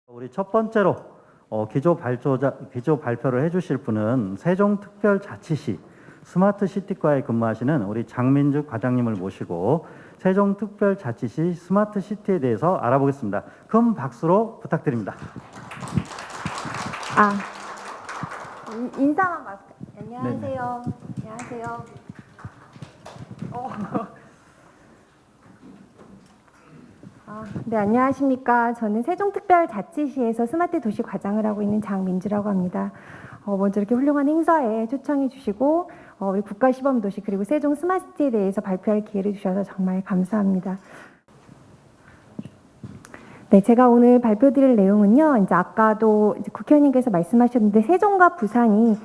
우리 첫 번째로 기조 발표를 해주실 분은 세종특별자치시 스마트시티과에 근무하시는 우리 장민주 과장님을 모시고 세종특별자치시 스마트시티에 대해서 알아보겠습니다. 큰 박수로 부탁드립니다. 인사만 마스크. 안녕하세요. 네네. 안녕하세요. 네, 안녕하십니까. 저는 세종특별자치시에서 스마트 도시 과장을 하고 있는 장민주라고 합니다. 먼저 이렇게 훌륭한 행사에 초청해 주시고 우리 국가시범도시 그리고 세종 스마트시티에 대해서 발표할 기회를 주셔서 정말 감사합니다. 네, 제가 오늘 발표드릴 내용은요. 이제 아까도 국회의원님께서 말씀하셨는데 세종과 부산이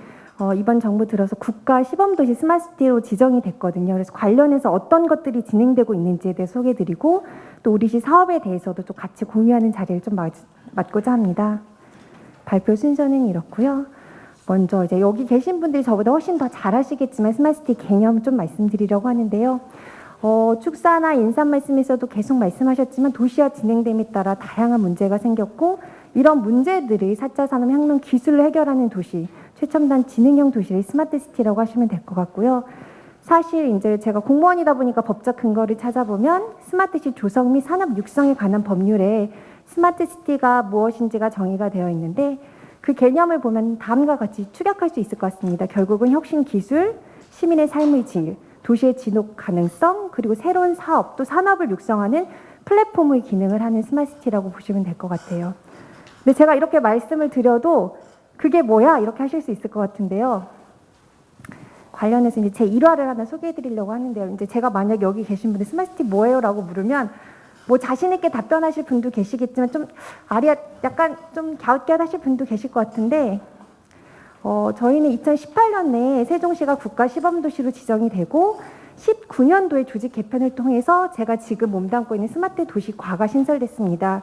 이번 정부 들어서 국가 시범도시 스마트시티로 지정이 됐거든요. 그래서 관련해서 어떤 것들이 진행되고 있는지에 대해 소개드리고 또 우리 시 사업에 대해서도 좀 같이 공유하는 자리를 좀 맡고자 합니다. 발표 순서는 이렇고요. 먼저 이제 여기 계신 분들이 저보다 훨씬 더 잘 아시겠지만 스마트시티 개념 좀 말씀드리려고 하는데요. 축사나 인사 말씀에서도 계속 말씀하셨지만 도시화 진행됨에 따라 다양한 문제가 생겼고 이런 문제들을 4차 산업혁명 기술로 해결하는 도시, 최첨단 지능형 도시를 스마트시티라고 하시면 될 것 같고요. 사실 이제 제가 공무원이다 보니까 법적 근거를 찾아보면 스마트시 조성 및 산업 육성에 관한 법률에 스마트시티가 무엇인지가 정의가 되어 있는데 그 개념을 보면 다음과 같이 추격할 수 있을 것 같습니다. 결국은 혁신 기술, 시민의 삶의 질, 도시의 지속 가능성, 그리고 새로운 사업, 또 산업을 육성하는 플랫폼의 기능을 하는 스마트시티라고 보시면 될 것 같아요. 근데 제가 이렇게 말씀을 드려도 그게 뭐야? 이렇게 하실 수 있을 것 같은데요. 관련해서 이제 제 일화를 하나 소개해 드리려고 하는데요. 이제 제가 만약 여기 계신 분들 스마트시티 뭐예요? 라고 물으면 뭐 자신 있게 답변하실 분도 계시겠지만 좀 약간 좀 갸웃갸웃하실 분도 계실 것 같은데 저희는 2018년에 세종시가 국가 시범도시로 지정이 되고 19년도에 조직 개편을 통해서 제가 지금 몸담고 있는 스마트 도시과가 신설됐습니다.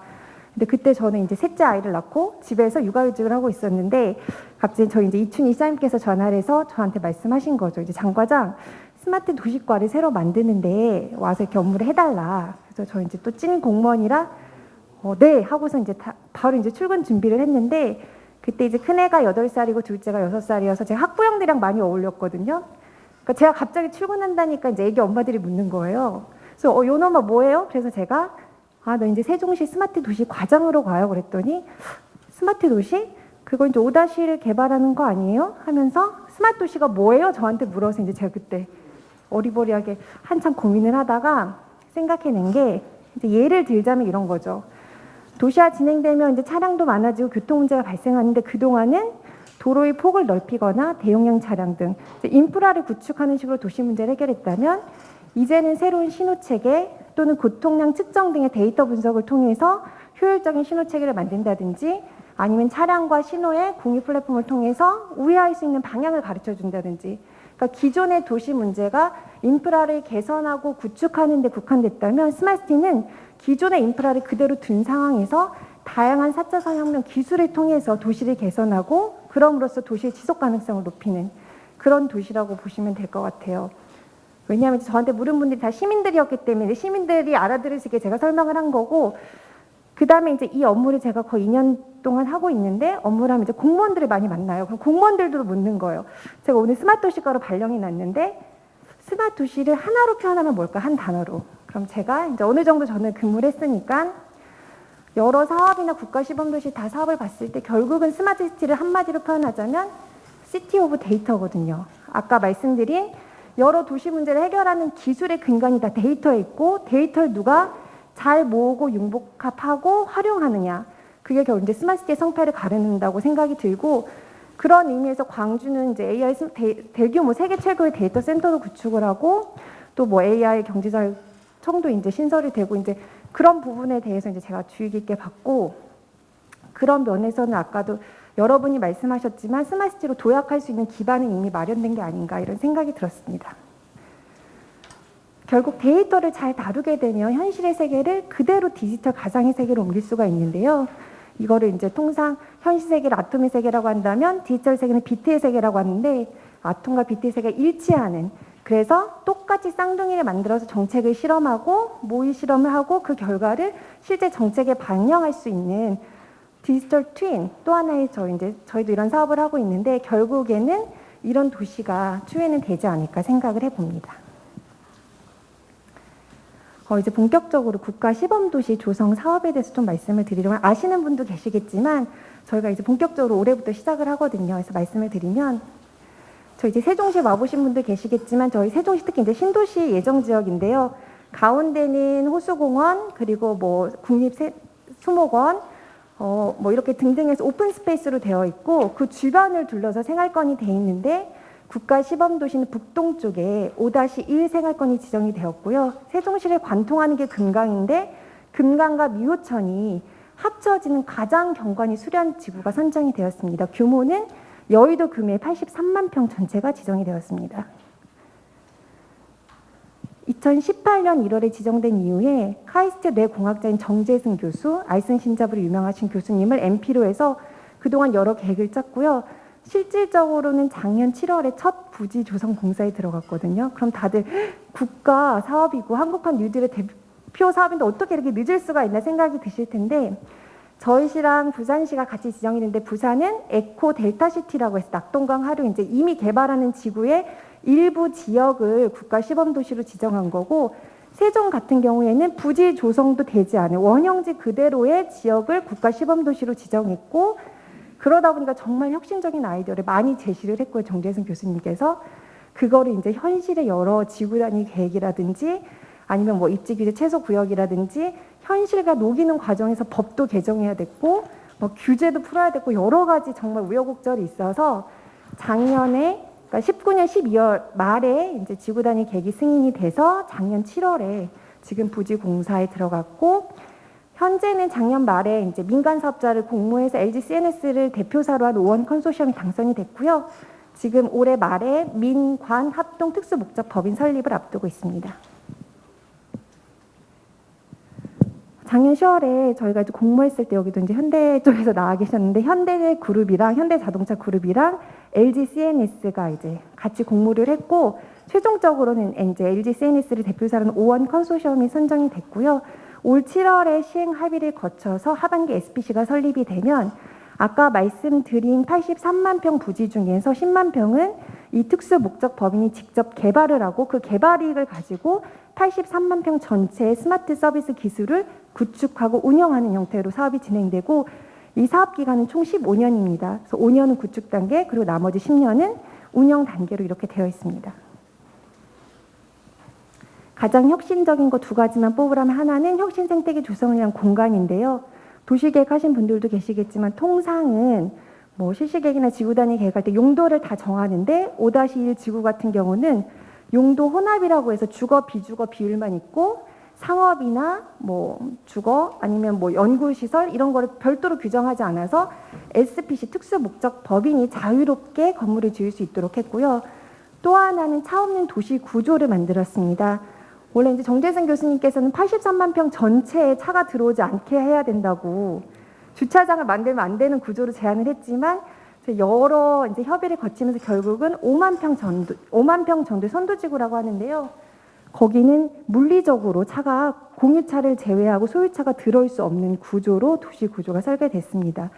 근데 그때 저는 이제 셋째 아이를 낳고 집에서 육아휴직을 하고 있었는데 갑자기 저희 이제 이춘희 시장님께서 전화를 해서 저한테 말씀하신 거죠. 이제 장 과장 스마트 도시과를 새로 만드는데 와서 이렇게 업무를 해달라. 그래서 저 이제 또 찐 공무원이라 네 하고서 이제 바로 이제 출근 준비를 했는데 그때 이제 큰애가 8살이고 둘째가 6살이어서 제가 학부형들이랑 많이 어울렸거든요. 그러니까 제가 갑자기 출근한다니까 이제 애기 엄마들이 묻는 거예요. 그래서 요놈아 뭐예요? 그래서 제가 너 이제 세종시 스마트 도시 과장으로 가요. 그랬더니 스마트 도시? 그거 이제 5-1을 개발하는 거 아니에요? 하면서 스마트 도시가 뭐예요? 저한테 물어서 이제 제가 그때 어리버리하게 한참 고민을 하다가 생각해낸 게 이제 예를 들자면 이런 거죠. 도시화 진행되면 이제 차량도 많아지고 교통 문제가 발생하는데 그동안은 도로의 폭을 넓히거나 대용량 차량 등 인프라를 구축하는 식으로 도시 문제를 해결했다면 이제는 새로운 신호체계 또는 교통량 측정 등의 데이터 분석을 통해서 효율적인 신호체계를 만든다든지 아니면 차량과 신호의 공유 플랫폼을 통해서 우회할 수 있는 방향을 가르쳐 준다든지 그러니까 기존의 도시 문제가 인프라를 개선하고 구축하는 데 국한됐다면 스마트시티는 기존의 인프라를 그대로 둔 상황에서 다양한 4차 산업혁명 기술을 통해서 도시를 개선하고 그럼으로써 도시의 지속 가능성을 높이는 그런 도시라고 보시면 될 것 같아요. 왜냐하면 저한테 물은 분들이 다 시민들이었기 때문에 시민들이 알아들을 수 있게 제가 설명을 한 거고 그 다음에 이제 이 업무를 제가 거의 2년 동안 하고 있는데 업무를 하면 이제 공무원들을 많이 만나요. 그럼 공무원들도 묻는 거예요. 제가 오늘 스마트 도시과로 발령이 났는데 스마트 도시를 하나로 표현하면 뭘까? 한 단어로. 그럼 제가 이제 어느 정도 저는 근무를 했으니까 여러 사업이나 국가 시범도시 다 사업을 봤을 때 결국은 스마트 시티를 한마디로 표현하자면 시티 오브 데이터거든요. 아까 말씀드린 여러 도시 문제를 해결하는 기술의 근간이 다 데이터에 있고 데이터를 누가 잘 모으고 융복합하고 활용하느냐. 그게 결국 이제 스마트시티의 성패를 가르는다고 생각이 들고 그런 의미에서 광주는 이제 AI 대규모 세계 최고의 데이터 센터도 구축을 하고 또 뭐 AI 경제자율청도 이제 신설이 되고 이제 그런 부분에 대해서 이제 제가 주의 깊게 봤고 그런 면에서는 아까도 여러분이 말씀하셨지만 스마트시티로 도약할 수 있는 기반은 이미 마련된 게 아닌가 이런 생각이 들었습니다. 결국 데이터를 잘 다루게 되면 현실의 세계를 그대로 디지털 가상의 세계로 옮길 수가 있는데요. 이거를 이제 통상 현실 세계를 아톰의 세계라고 한다면 디지털 세계는 비트의 세계라고 하는데 아톰과 비트의 세계가 일치하는 그래서 똑같이 쌍둥이를 만들어서 정책을 실험하고 모의 실험을 하고 그 결과를 실제 정책에 반영할 수 있는 디지털 트윈 또 하나의 저희도 이런 사업을 하고 있는데 결국에는 이런 도시가 추해는 되지 않을까 생각을 해봅니다. 이제 본격적으로 국가 시범도시 조성 사업에 대해서 좀 말씀을 드리려면 아시는 분도 계시겠지만 저희가 이제 본격적으로 올해부터 시작을 하거든요. 그래서 말씀을 드리면 저 이제 세종시 와보신 분들 계시겠지만 저희 세종시 특히 이제 신도시 예정 지역인데요. 가운데는 호수공원 그리고 뭐 국립수목원 뭐 이렇게 등등해서 오픈 스페이스로 되어 있고 그 주변을 둘러서 생활권이 돼 있는데 국가 시범도시는 북동쪽에 5-1 생활권이 지정이 되었고요. 세종시를 관통하는 게 금강인데 금강과 미호천이 합쳐지는 가장 경관이 수려한 지구가 선정이 되었습니다. 규모는 여의도 금의 83만 평 전체가 지정이 되었습니다. 2018년 1월에 지정된 이후에 카이스트 뇌공학자인 정재승 교수, 알슨 신잡으로 유명하신 교수님을 MP로 해서 그동안 여러 계획을 짰고요. 실질적으로는 작년 7월에 첫 부지 조성 공사에 들어갔거든요. 그럼 다들 국가 사업이고 한국판 뉴딜의 대표 사업인데 어떻게 이렇게 늦을 수가 있나 생각이 드실 텐데 저희 시랑 부산시가 같이 지정이 됐는데 부산은 에코 델타시티라고 해서 낙동강 하류 이제 이미 개발하는 지구의 일부 지역을 국가 시범도시로 지정한 거고 세종 같은 경우에는 부지 조성도 되지 않은 원형지 그대로의 지역을 국가 시범도시로 지정했고 그러다 보니까 정말 혁신적인 아이디어를 많이 제시를 했고요. 정재승 교수님께서 그거를 이제 현실의 여러 지구 단위 계획이라든지 아니면 뭐 입지 규제 최소 구역이라든지 현실과 녹이는 과정에서 법도 개정해야 됐고 뭐 규제도 풀어야 됐고 여러 가지 정말 우여곡절이 있어서 작년에 그러니까 19년 12월 말에 이제 지구 단위 계획이 승인이 돼서 작년 7월에 지금 부지 공사에 들어갔고 현재는 작년 말에 이제 민간 사업자를 공모해서 LG CNS를 대표사로 한 오원 컨소시엄이 당선이 됐고요. 지금 올해 말에 민관 합동 특수 목적 법인 설립을 앞두고 있습니다. 작년 10월에 저희가 이제 공모했을 때 여기도 이제 현대 쪽에서 나와 계셨는데 현대그룹이랑 현대자동차 그룹이랑 LG CNS가 이제 같이 공모를 했고 최종적으로는 이제 LG CNS를 대표사로 오원 컨소시엄이 선정이 됐고요. 올 7월에 시행 합의를 거쳐서 하반기 SPC가 설립이 되면 아까 말씀드린 83만 평 부지 중에서 10만 평은 이 특수 목적 법인이 직접 개발을 하고 그 개발 이익을 가지고 83만 평 전체의 스마트 서비스 기술을 구축하고 운영하는 형태로 사업이 진행되고 이 사업 기간은 총 15년입니다. 그래서 5년은 구축 단계 그리고 나머지 10년은 운영 단계로 이렇게 되어 있습니다. 가장 혁신적인 거 두 가지만 뽑으라면 하나는 혁신 생태계 조성을 위한 공간인데요. 도시계획 하신 분들도 계시겠지만 통상은 뭐 실시계획이나 지구 단위 계획할 때 용도를 다 정하는데 5-1 지구 같은 경우는 용도 혼합이라고 해서 주거 비주거 비율만 있고 상업이나 뭐 주거 아니면 뭐 연구시설 이런 거를 별도로 규정하지 않아서 SPC 특수 목적 법인이 자유롭게 건물을 지을 수 있도록 했고요. 또 하나는 차 없는 도시 구조를 만들었습니다. 원래 이제 정재승 교수님께서는 83만 평 전체에 차가 들어오지 않게 해야 된다고 주차장을 만들면 안 되는 구조로 제안을 했지만 여러 이제 협의를 거치면서 결국은 5만 평 정도 선도지구라고 하는데요. 거기는 물리적으로 차가 공유차를 제외하고 소유차가 들어올 수 없는 구조로 도시 구조가 설계됐습니다.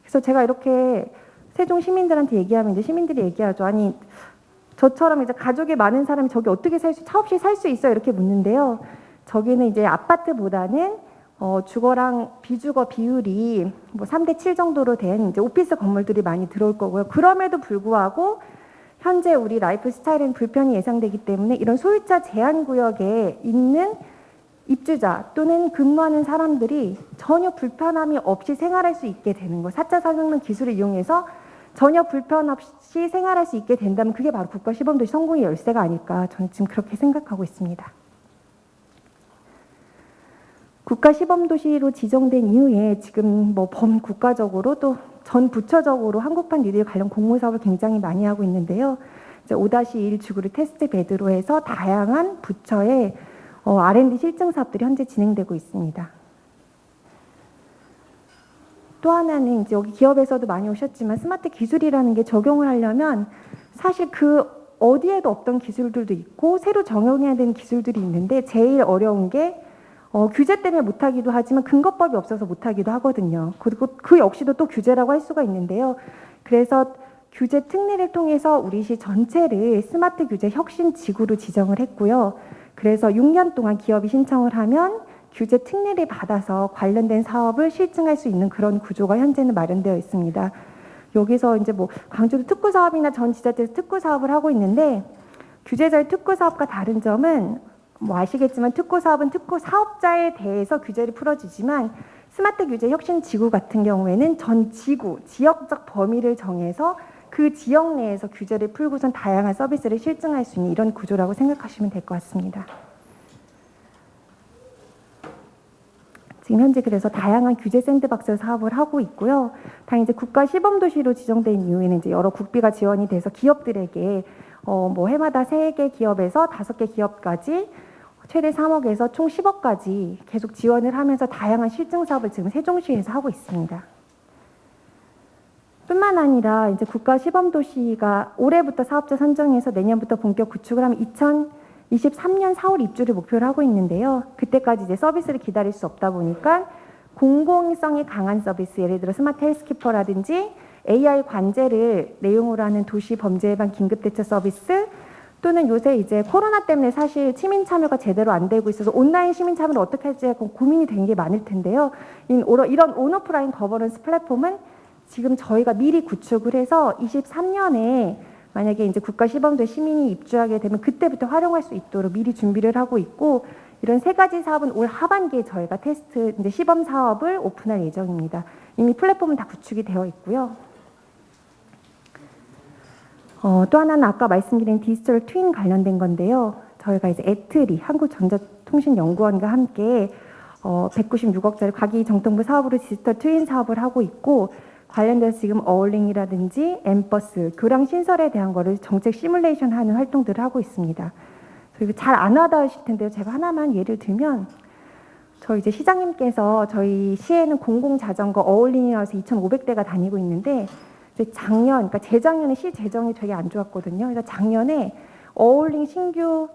그래서 제가 이렇게 세종 시민들한테 얘기하면 이제 시민들이 얘기하죠. 아니 저처럼 이제 가족이 많은 사람이 저기 어떻게 차 없이 살 수 있어 이렇게 묻는데요. 저기는 이제 아파트보다는 주거랑 비주거 비율이 뭐 3:7 정도로 된 이제 오피스 건물들이 많이 들어올 거고요. 그럼에도 불구하고 현재 우리 라이프 스타일은 불편이 예상되기 때문에 이런 소유차 제한 구역에 있는 입주자 또는 근무하는 사람들이 전혀 불편함이 없이 생활할 수 있게 되는 거. 4차 산업혁명 기술을 이용해서 전혀 불편 없이 생활할 수 있게 된다면 그게 바로 국가 시범도시 성공의 열쇠가 아닐까 저는 지금 그렇게 생각하고 있습니다. 국가 시범도시로 지정된 이후에 지금 뭐 범국가적으로 또 전 부처적으로 한국판 뉴딜 관련 공모 사업을 굉장히 많이 하고 있는데요. 이제 5-1 지구를 테스트 베드로 해서 다양한 부처의 R&D 실증 사업들이 현재 진행되고 있습니다. 또 하나는 이제 여기 기업에서도 많이 오셨지만 스마트 기술이라는 게 적용을 하려면 사실 그 어디에도 없던 기술들도 있고 새로 적용해야 되는 기술들이 있는데 제일 어려운 게 규제 때문에 못하기도 하지만 근거법이 없어서 못하기도 하거든요. 그리고 그 역시도 또 규제라고 할 수가 있는데요. 그래서 규제 특례를 통해서 우리 시 전체를 스마트 규제 혁신 지구로 지정을 했고요. 그래서 6년 동안 기업이 신청을 하면 규제 특례를 받아서 관련된 사업을 실증할 수 있는 그런 구조가 현재는 마련되어 있습니다. 여기서 이제 뭐 광주도 특구 사업이나 전 지자체에서 특구 사업을 하고 있는데 규제자의 특구 사업과 다른 점은 뭐 아시겠지만 특구 사업은 특구 사업자에 대해서 규제를 풀어주지만 스마트 규제 혁신 지구 같은 경우에는 전 지구, 지역적 범위를 정해서 그 지역 내에서 규제를 풀고선 다양한 서비스를 실증할 수 있는 이런 구조라고 생각하시면 될 것 같습니다. 지금 현재 그래서 다양한 규제 샌드박스 사업을 하고 있고요. 다 이제 국가 시범 도시로 지정된 이후에는 이제 여러 국비가 지원이 돼서 기업들에게 뭐 해마다 3개 기업에서 5개 기업까지 최대 3억에서 총 10억까지 계속 지원을 하면서 다양한 실증 사업을 지금 세종시에서 하고 있습니다. 뿐만 아니라 이제 국가 시범 도시가 올해부터 사업자 선정해서 내년부터 본격 구축을 하면 2023년 4월 입주를 목표로 하고 있는데요. 그때까지 이제 서비스를 기다릴 수 없다 보니까 공공성이 강한 서비스, 예를 들어 스마트 헬스키퍼라든지 AI 관제를 내용으로 하는 도시 범죄 예방 긴급 대처 서비스, 또는 요새 이제 코로나 때문에 사실 시민 참여가 제대로 안 되고 있어서 온라인 시민 참여를 어떻게 할지 고민이 된 게 많을 텐데요. 이런 온오프라인 거버넌스 플랫폼은 지금 저희가 미리 구축을 해서 23년에 만약에 이제 국가 시범도에 시민이 입주하게 되면 그때부터 활용할 수 있도록 미리 준비를 하고 있고, 이런 3가지 사업은 올 하반기에 저희가 테스트 이제 시범 사업을 오픈할 예정입니다. 이미 플랫폼은 다 구축이 되어 있고요. 또 하나는 아까 말씀드린 디지털 트윈 관련된 건데요. 저희가 이제 애트리 한국전자통신연구원과 함께 196억짜리 과기정통부 사업으로 디지털 트윈 사업을 하고 있고, 관련돼서 지금 어울링이라든지 엠버스, 교량 신설에 대한 거를 정책 시뮬레이션 하는 활동들을 하고 있습니다. 이거 잘 안 하다 하실 텐데요. 제가 하나만 예를 들면, 저희 이제 시장님께서 저희 시에는 공공자전거 어울링이라서 2,500대가 다니고 있는데, 이제 작년, 그러니까 재작년에 시 재정이 되게 안 좋았거든요. 그래서 작년에 어울링 신규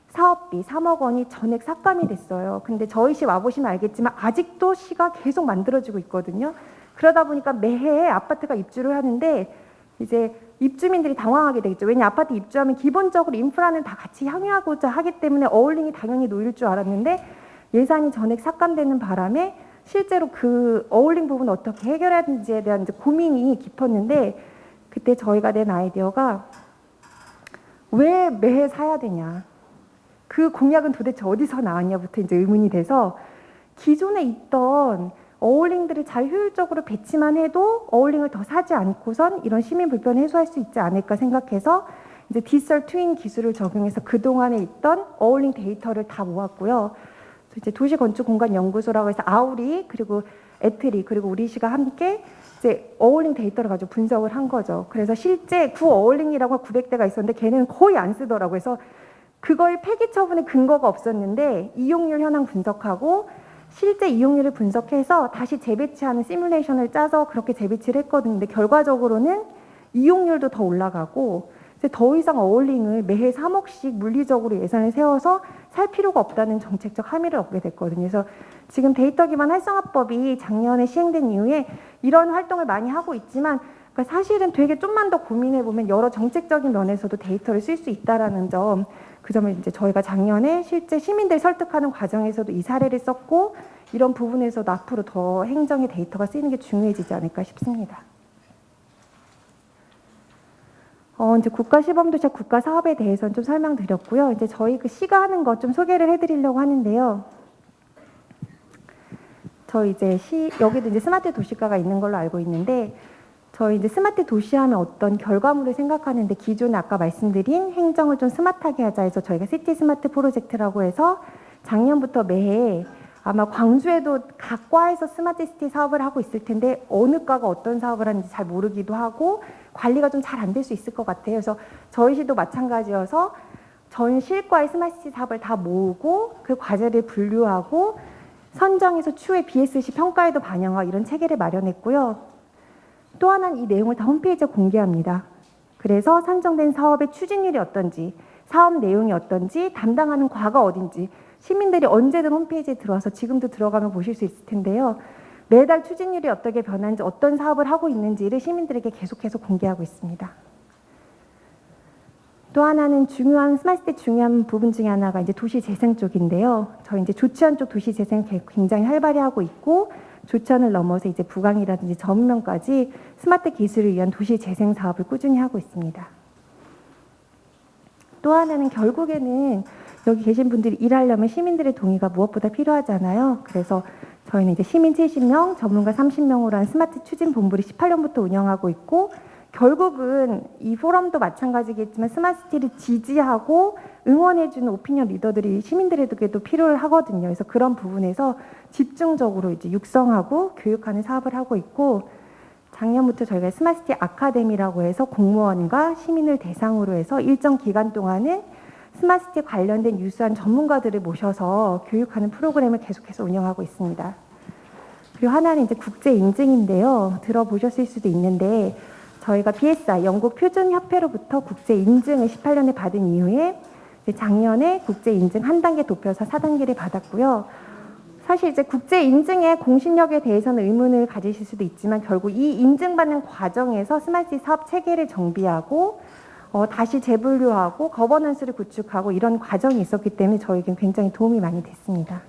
사업비 3억 원이 전액 삭감이 됐어요. 근데 저희 시 와보시면 알겠지만 아직도 시가 계속 만들어지고 있거든요. 그러다 보니까 매해 아파트가 입주를 하는데 이제 입주민들이 당황하게 되겠죠. 왜냐, 아파트 입주하면 기본적으로 인프라는 다 같이 향유하고자 하기 때문에 어울링이 당연히 놓일 줄 알았는데 예산이 전액 삭감되는 바람에 실제로 그 어울링 부분 어떻게 해결해야 되는지에 대한 이제 고민이 깊었는데, 그때 저희가 낸 아이디어가 왜 매해 사야 되냐, 그 공약은 도대체 어디서 나왔냐부터 이제 의문이 돼서 기존에 있던 어울링들을 잘 효율적으로 배치만 해도 어울링을 더 사지 않고선 이런 시민 불편을 해소할 수 있지 않을까 생각해서 이제 디지털 트윈 기술을 적용해서 그동안에 있던 어울링 데이터를 다 모았고요. 이제 도시건축공간연구소라고 해서 아우리 그리고 애트리 그리고 우리시가 함께 이제 어울링 데이터를 가지고 분석을 한 거죠. 그래서 실제 구 어울링이라고 900대가 있었는데 걔는 거의 안 쓰더라고요. 그래서 그거의 폐기 처분의 근거가 없었는데 이용률 현황 분석하고 실제 이용률을 분석해서 다시 재배치하는 시뮬레이션을 짜서 그렇게 재배치를 했거든요. 근데 결과적으로는 이용률도 더 올라가고 이제 더 이상 어울링을 매해 3억씩 물리적으로 예산을 세워서 살 필요가 없다는 정책적 함의를 얻게 됐거든요. 그래서 지금 데이터 기반 활성화법이 작년에 시행된 이후에 이런 활동을 많이 하고 있지만, 그러니까 사실은 되게 좀만 더 고민해 보면 여러 정책적인 면에서도 데이터를 쓸 수 있다라는 점, 그 점을 이제 저희가 작년에 실제 시민들 설득하는 과정에서도 이 사례를 썼고, 이런 부분에서도 앞으로 더 행정의 데이터가 쓰이는 게 중요해지지 않을까 싶습니다. 이제 국가 시범도시와 국가 사업에 대해서는 좀 설명드렸고요. 이제 저희 그 시가 하는 것 좀 소개를 해드리려고 하는데요. 저희 이제 여기도 이제 스마트 도시가가 있는 걸로 알고 있는데, 저희 이제 스마트 도시하면 어떤 결과물을 생각하는데, 기존에 아까 말씀드린 행정을 좀 스마트하게 하자 해서 저희가 시티 스마트 프로젝트라고 해서 작년부터 매해 아마 광주에도 각 과에서 스마트 시티 사업을 하고 있을 텐데 어느 과가 어떤 사업을 하는지 잘 모르기도 하고 관리가 좀 잘 안 될 수 있을 것 같아요. 그래서 저희 시도 마찬가지여서 전 실과의 스마트 시티 사업을 다 모으고 그 과제를 분류하고 선정해서 추후에 BSC 평가에도 반영하고 이런 체계를 마련했고요. 또 하나는 이 내용을 다 홈페이지에 공개합니다. 그래서 선정된 사업의 추진율이 어떤지, 사업 내용이 어떤지, 담당하는 과가 어딘지 시민들이 언제든 홈페이지에 들어와서 지금도 들어가면 보실 수 있을 텐데요. 매달 추진율이 어떻게 변하는지 어떤 사업을 하고 있는지를 시민들에게 계속해서 공개하고 있습니다. 또 하나는 스마트시티 중요한 부분 중에 하나가 이제 도시 재생 쪽인데요. 저희 이제 조치원 쪽 도시 재생 굉장히 활발히 하고 있고 조치원을 넘어서 이제 부강이라든지 전문면까지 스마트 기술을 위한 도시 재생 사업을 꾸준히 하고 있습니다. 또 하나는 결국에는 여기 계신 분들이 일하려면 시민들의 동의가 무엇보다 필요하잖아요. 그래서 저희는 이제 시민 70명, 전문가 30명으로 한 스마트 추진 본부를 18년부터 운영하고 있고 결국은 이 포럼도 마찬가지겠지만 스마트시티를 지지하고 응원해주는 오피니언 리더들이 시민들에게도 필요하거든요. 그래서 그런 부분에서 집중적으로 이제 육성하고 교육하는 사업을 하고 있고 작년부터 저희가 스마트시티 아카데미라고 해서 공무원과 시민을 대상으로 해서 일정 기간 동안은 스마트시티 관련된 유수한 전문가들을 모셔서 교육하는 프로그램을 계속해서 운영하고 있습니다. 그리고 하나는 이제 국제 인증인데요. 들어보셨을 수도 있는데 저희가 BSI 영국 표준협회로부터 국제 인증을 18년에 받은 이후에 작년에 국제 인증 한 단계 높여서 4단계를 받았고요. 사실 이제 국제 인증의 공신력에 대해서는 의문을 가지실 수도 있지만 결국 이 인증받는 과정에서 스마트시티 사업 체계를 정비하고 다시 재분류하고 거버넌스를 구축하고 이런 과정이 있었기 때문에 저에겐 굉장히 도움이 많이 됐습니다.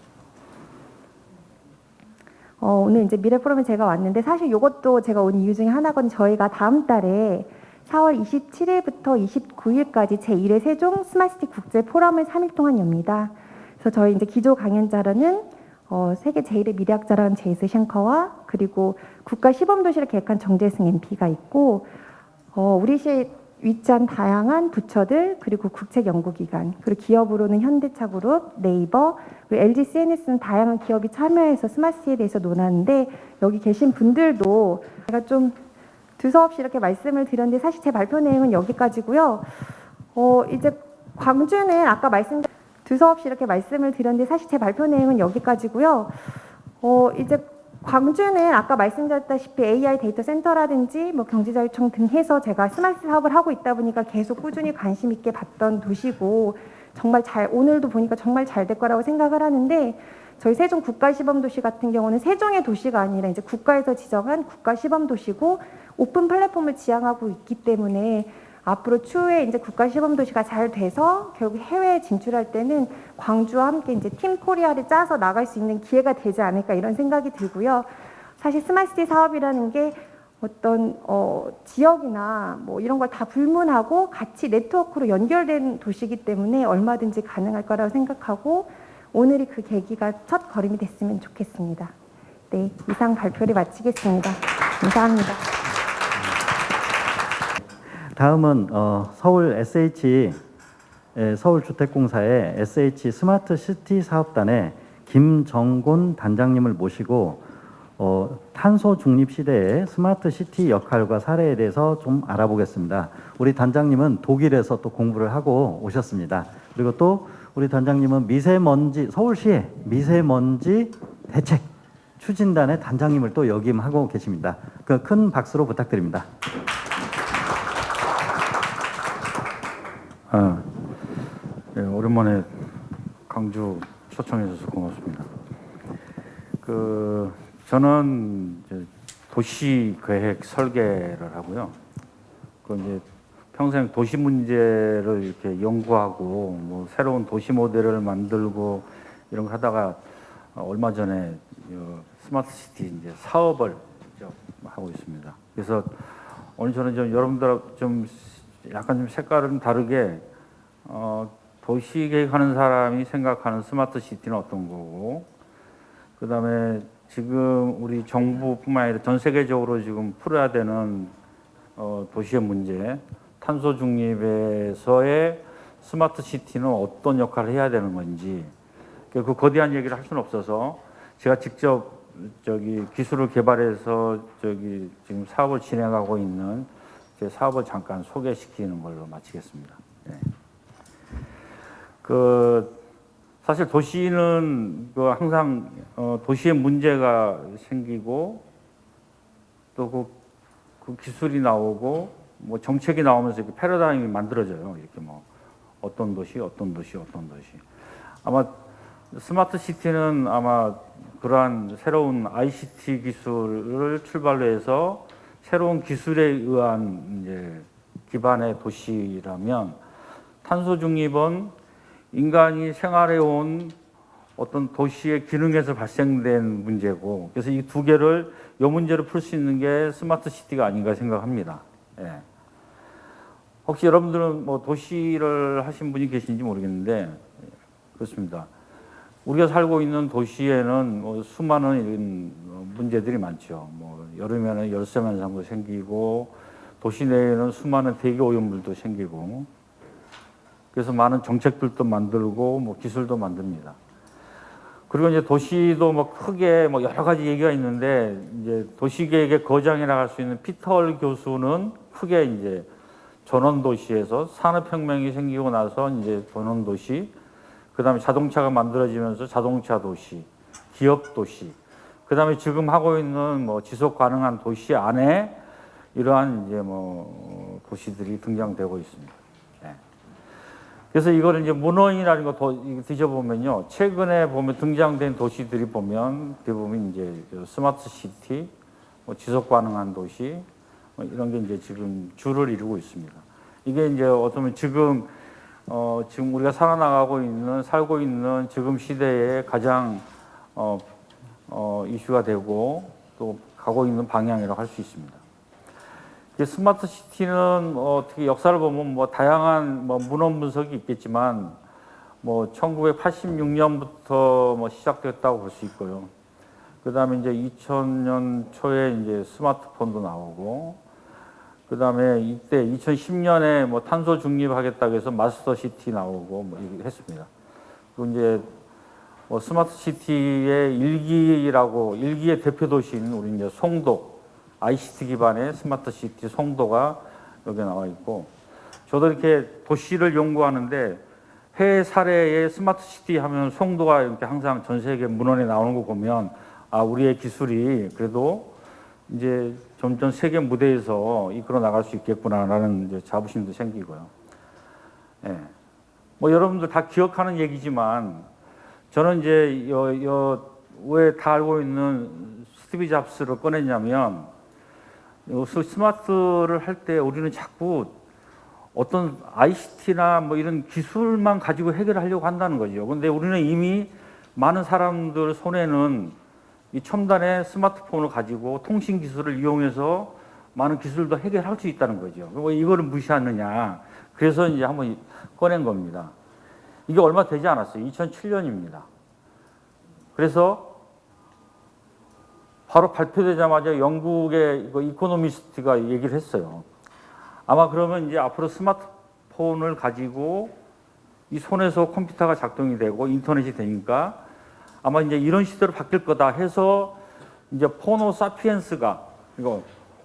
오늘 이제 미래 포럼에 제가 왔는데 사실 이것도 제가 온 이유 중에 하나건 저희가 다음 달에 4월 27일부터 29일까지 제1회 세종 스마트시티 국제 포럼을 3일 동안 엽니다. 그래서 저희 이제 기조 강연자로는 세계 제1의 미래학자라는 제이스 쉔커와 그리고 국가 시범도시를 계획한 정재승 MP가 있고 우리 시에 위치한 다양한 부처들 그리고 국책 연구기관 그리고 기업으로는 현대차그룹, 네이버, 그리고 LG CNS는 다양한 기업이 참여해서 스마트시티에 대해서 논하는데 여기 계신 분들도 제가 좀 두서없이 이렇게 말씀을 드렸는데 사실 제 발표 내용은 여기까지고요. 이제 광주는 아까 두서없이 이렇게 말씀을 드렸는데 사실 제 발표 내용은 여기까지고요. 이제 광주는 아까 말씀드렸다시피 AI 데이터 센터라든지 뭐 경제자유청 등 해서 제가 스마트 사업을 하고 있다 보니까 계속 꾸준히 관심 있게 봤던 도시고 정말 오늘도 보니까 정말 잘 될 거라고 생각을 하는데 저희 세종 국가시범도시 같은 경우는 세종의 도시가 아니라 이제 국가에서 지정한 국가시범도시고 오픈 플랫폼을 지향하고 있기 때문에 앞으로 추후에 이제 국가시범도시가 잘 돼서 결국 해외에 진출할 때는 광주와 함께 이제 팀 코리아를 짜서 나갈 수 있는 기회가 되지 않을까 이런 생각이 들고요. 사실 스마트시티 사업이라는 게 어떤 지역이나 뭐 이런 걸 다 불문하고 같이 네트워크로 연결된 도시이기 때문에 얼마든지 가능할 거라고 생각하고 오늘이 그 계기가 첫 걸음이 됐으면 좋겠습니다. 네, 이상 발표를 마치겠습니다. 감사합니다. 다음은 서울 SH 서울주택공사의 SH 스마트시티 사업단의 김정곤 단장님을 모시고 탄소 중립 시대의 스마트시티 역할과 사례에 대해서 좀 알아보겠습니다. 우리 단장님은 독일에서 또 공부를 하고 오셨습니다. 그리고 또 우리 단장님은 서울시의 미세먼지 대책 추진단의 단장님을 또 역임하고 계십니다. 그 큰 박수로 부탁드립니다. 네, 오랜만에 강주 초청해 주셔서 고맙습니다. 저는 이제 도시 계획 설계를 하고요. 이제 평생 도시 문제를 이렇게 연구하고 뭐 새로운 도시 모델을 만들고 이런 걸 하다가 얼마 전에 스마트 시티 이제 사업을 하고 있습니다. 그래서 오늘 저는 좀 여러분들하고 좀 약간 좀 색깔은 다르게 도시 계획하는 사람이 생각하는 스마트 시티는 어떤 거고, 그 다음에 지금 우리 정부뿐만 아니라 전 세계적으로 지금 풀어야 되는 도시의 문제, 탄소 중립에서의 스마트 시티는 어떤 역할을 해야 되는 건지, 그 거대한 얘기를 할 수는 없어서 제가 직접 기술을 개발해서 지금 사업을 진행하고 있는 제 사업을 잠깐 소개시키는 걸로 마치겠습니다. 네. 사실 도시는 항상 도시에 문제가 생기고 또 그 기술이 나오고 뭐 정책이 나오면서 이렇게 패러다임이 만들어져요. 이렇게 뭐 어떤 도시. 아마 스마트 시티는 아마 그러한 새로운 ICT 기술을 출발로 해서 새로운 기술에 의한 이제 기반의 도시라면, 탄소 중립은 인간이 생활해 온 어떤 도시의 기능에서 발생된 문제고, 그래서 이 두 개를 이 문제를 풀 수 있는 게 스마트 시티가 아닌가 생각합니다. 예. 혹시 여러분들은 뭐 도시를 하신 분이 계신지 모르겠는데 그렇습니다. 우리가 살고 있는 도시에는 뭐 수많은 이런 문제들이 많죠. 뭐 여름에는 열섬 현상도 생기고, 도시 내에는 수많은 대기 오염물도 생기고, 그래서 많은 정책들도 만들고 뭐 기술도 만듭니다. 그리고 이제 도시도 뭐 크게 뭐 여러 가지 얘기가 있는데, 이제 도시계획의 거장이라 할 수 있는 피터 교수는 크게 이제 전원도시에서 산업혁명이 생기고 나서 이제 전원도시, 그 다음에 자동차가 만들어지면서 자동차 도시, 기업 도시, 그 다음에 지금 하고 있는 뭐 지속 가능한 도시 안에 이러한 이제 뭐 도시들이 등장되고 있습니다. 네. 그래서 이거를 이제 문헌이라는 거 뒤져보면요, 최근에 보면 등장된 도시들이 보면 대부분 이제 스마트 시티, 뭐 지속 가능한 도시, 뭐 이런 게 이제 지금 주를 이루고 있습니다. 이게 이제 어쩌면 지금 우리가 살고 있는 지금 시대에 가장 이슈가 되고 또 가고 있는 방향이라고 할 수 있습니다. 스마트 시티는 어떻게 역사를 보면 뭐 다양한 뭐 문헌 분석이 있겠지만, 뭐 1986년부터 뭐 시작됐다고 볼 수 있고요. 그 다음에 이제 2000년 초에 이제 스마트폰도 나오고, 그 다음에 이때 2010년에 뭐 탄소 중립하겠다고 해서 마스터 시티 나오고 뭐 이렇게 했습니다. 그리고 이제 뭐 스마트 시티의 일기의 대표 도시인 우리 이제 송도, ICT 기반의 스마트 시티 송도가 여기 나와 있고, 저도 이렇게 도시를 연구하는데 해외 사례의 스마트 시티 하면 송도가 이렇게 항상 전 세계 문헌에 나오는 거 보면, 아, 우리의 기술이 그래도 이제 점점 세계 무대에서 이끌어 나갈 수 있겠구나라는 이제 자부심도 생기고요. 예. 뭐 여러분들 다 기억하는 얘기지만, 저는 이제 왜 다 알고 있는 스티브 잡스를 꺼냈냐면, 스마트를 할 때 우리는 자꾸 어떤 ICT나 뭐 이런 기술만 가지고 해결하려고 한다는 거죠. 근데 우리는 이미 많은 사람들 손에는 이 첨단의 스마트폰을 가지고 통신 기술을 이용해서 많은 기술도 해결할 수 있다는 거죠. 왜 이거를 무시하느냐. 그래서 이제 한번 꺼낸 겁니다. 이게 얼마 되지 않았어요. 2007년입니다. 그래서 바로 발표되자마자 영국의 이코노미스트가 얘기를 했어요. 아마 그러면 이제 앞으로 스마트폰을 가지고 이 손에서 컴퓨터가 작동이 되고 인터넷이 되니까 아마 이제 이런 시대로 바뀔 거다 해서 이제 포노사피엔스가, 이거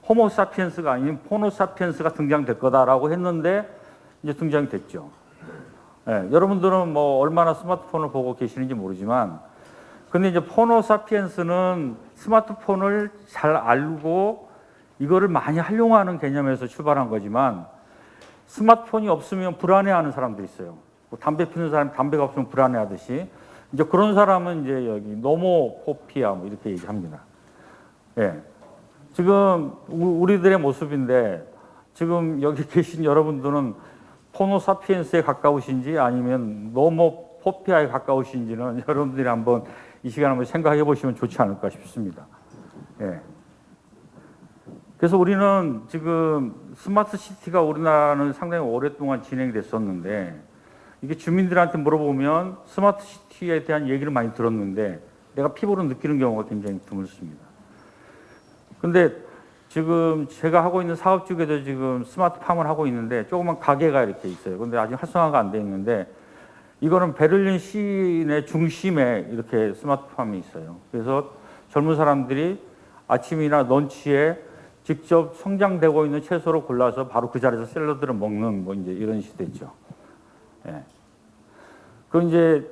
호모사피엔스가 아닌 포노사피엔스가 등장될 거다라고 했는데 이제 등장이 됐죠. 예, 여러분들은 뭐 얼마나 스마트폰을 보고 계시는지 모르지만, 근데 이제 포노사피엔스는 스마트폰을 잘 알고 이거를 많이 활용하는 개념에서 출발한 거지만, 스마트폰이 없으면 불안해하는 사람도 있어요. 뭐 담배 피는 사람이 담배가 없으면 불안해하듯이, 이제 그런 사람은 이제 여기 노모포피아 뭐 이렇게 얘기합니다. 예. 지금 우리들의 모습인데, 지금 여기 계신 여러분들은 포노사피엔스에 가까우신지 아니면 노모포피아에 가까우신지는 여러분들이 한번 이 시간 한번 생각해 보시면 좋지 않을까 싶습니다. 예. 그래서 우리는 지금 스마트 시티가 우리나라는 상당히 오랫동안 진행됐었는데, 이게 주민들한테 물어보면 스마트 시티에 대한 얘기를 많이 들었는데 내가 피부로 느끼는 경우가 굉장히 드물습니다. 근데 지금 제가 하고 있는 사업 쪽에도 지금 스마트팜을 하고 있는데 조그만 가게가 이렇게 있어요. 근데 아직 활성화가 안 돼 있는데, 이거는 베를린 시내 중심에 이렇게 스마트팜이 있어요. 그래서 젊은 사람들이 아침이나 런치에 직접 성장되고 있는 채소를 골라서 바로 그 자리에서 샐러드를 먹는 뭐 이제 이런 시대죠. 예. 그 이제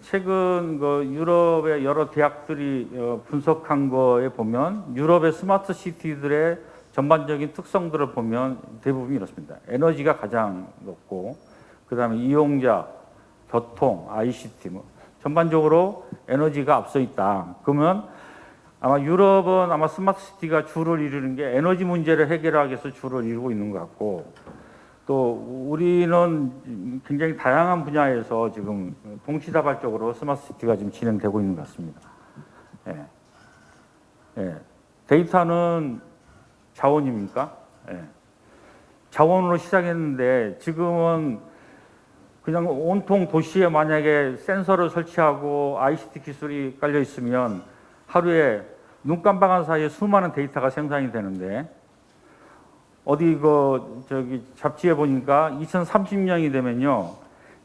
최근 유럽의 여러 대학들이 분석한 거에 보면, 유럽의 스마트 시티들의 전반적인 특성들을 보면 대부분 이렇습니다. 에너지가 가장 높고, 그 다음에 이용자, 교통, ICT 뭐 전반적으로 에너지가 앞서 있다. 그러면 아마 유럽은 아마 스마트 시티가 주를 이루는 게 에너지 문제를 해결하기 위해서 주를 이루고 있는 것 같고, 또 우리는 굉장히 다양한 분야에서 지금 동시다발적으로 스마트 시티가 지금 진행되고 있는 것 같습니다. 예. 예. 데이터는 자원입니까? 예. 자원으로 시작했는데 지금은 그냥 온통 도시에 만약에 센서를 설치하고 ICT 기술이 깔려 있으면 하루에 눈 깜빡한 사이에 수많은 데이터가 생산이 되는데, 어디 저기 잡지에 보니까 2030년이 되면요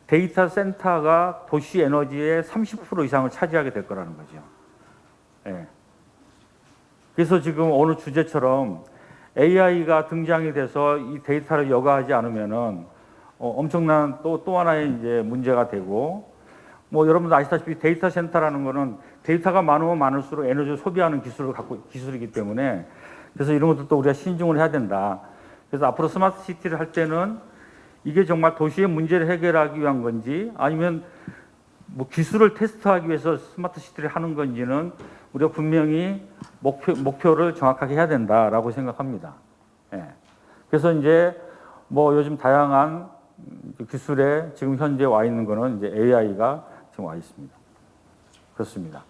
데이터 센터가 도시 에너지의 30% 이상을 차지하게 될 거라는 거죠. 예. 그래서 지금 어느 주제처럼 AI가 등장이 돼서 이 데이터를 여과하지 않으면은 엄청난 또 하나의 이제 문제가 되고, 뭐 여러분도 아시다시피 데이터 센터라는 거는 데이터가 많으면 많을수록 에너지를 소비하는 기술이기 때문에, 그래서 이런 것도 우리가 신중을 해야 된다. 그래서 앞으로 스마트 시티를 할 때는 이게 정말 도시의 문제를 해결하기 위한 건지 아니면 뭐 기술을 테스트하기 위해서 스마트 시티를 하는 건지는 우리가 분명히 목표를 정확하게 해야 된다라고 생각합니다. 예. 그래서 이제 뭐 요즘 다양한 기술에 지금 현재 와 있는 거는 이제 AI가 지금 와 있습니다. 그렇습니다.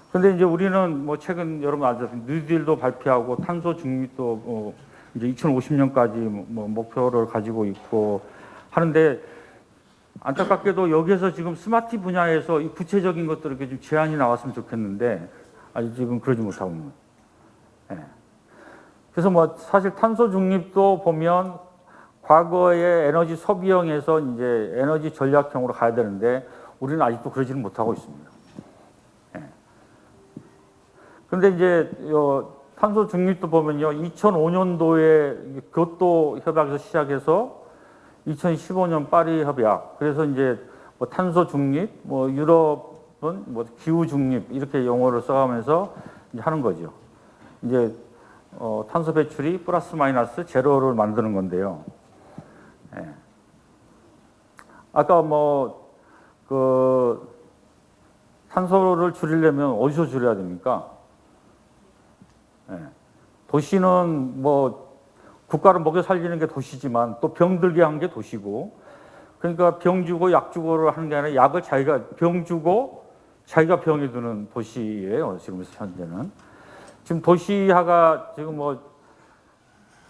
그런데 이제 우리는 뭐 최근 여러분 아시다시피 뉴딜도 발표하고 탄소 중립도 이제 2050년까지 뭐 목표를 가지고 있고 하는데, 안타깝게도 여기에서 지금 스마트 분야에서 이 구체적인 것들 이렇게 좀 제안이 나왔으면 좋겠는데 아직 지금 그러지 못하고 있는 거예요. 예. 그래서 뭐 사실 탄소 중립도 보면 과거의 에너지 소비형에서 이제 에너지 전략형으로 가야 되는데 우리는 아직도 그러지는 못하고 있습니다. 예. 그런데 이제 탄소 중립도 보면요 2005년도에 교토 협약에서 시작해서 2015년 파리 협약, 그래서 이제 뭐 탄소 중립, 뭐 유럽은 뭐 기후 중립 이렇게 용어를 써가면서 이제 하는 거죠. 이제 탄소 배출이 플러스 마이너스 제로를 만드는 건데요. 예. 아까 뭐 탄소를 줄이려면 어디서 줄여야 됩니까? 예. 도시는 뭐 국가를 먹여 살리는 게 도시지만 또 병들게 한 게 도시고, 그러니까 병 주고 약 주고를 하는 게 아니라 약을 자기가 병 주고 자기가 병이 드는 도시예요. 지금 현재는. 지금 도시화가 지금 뭐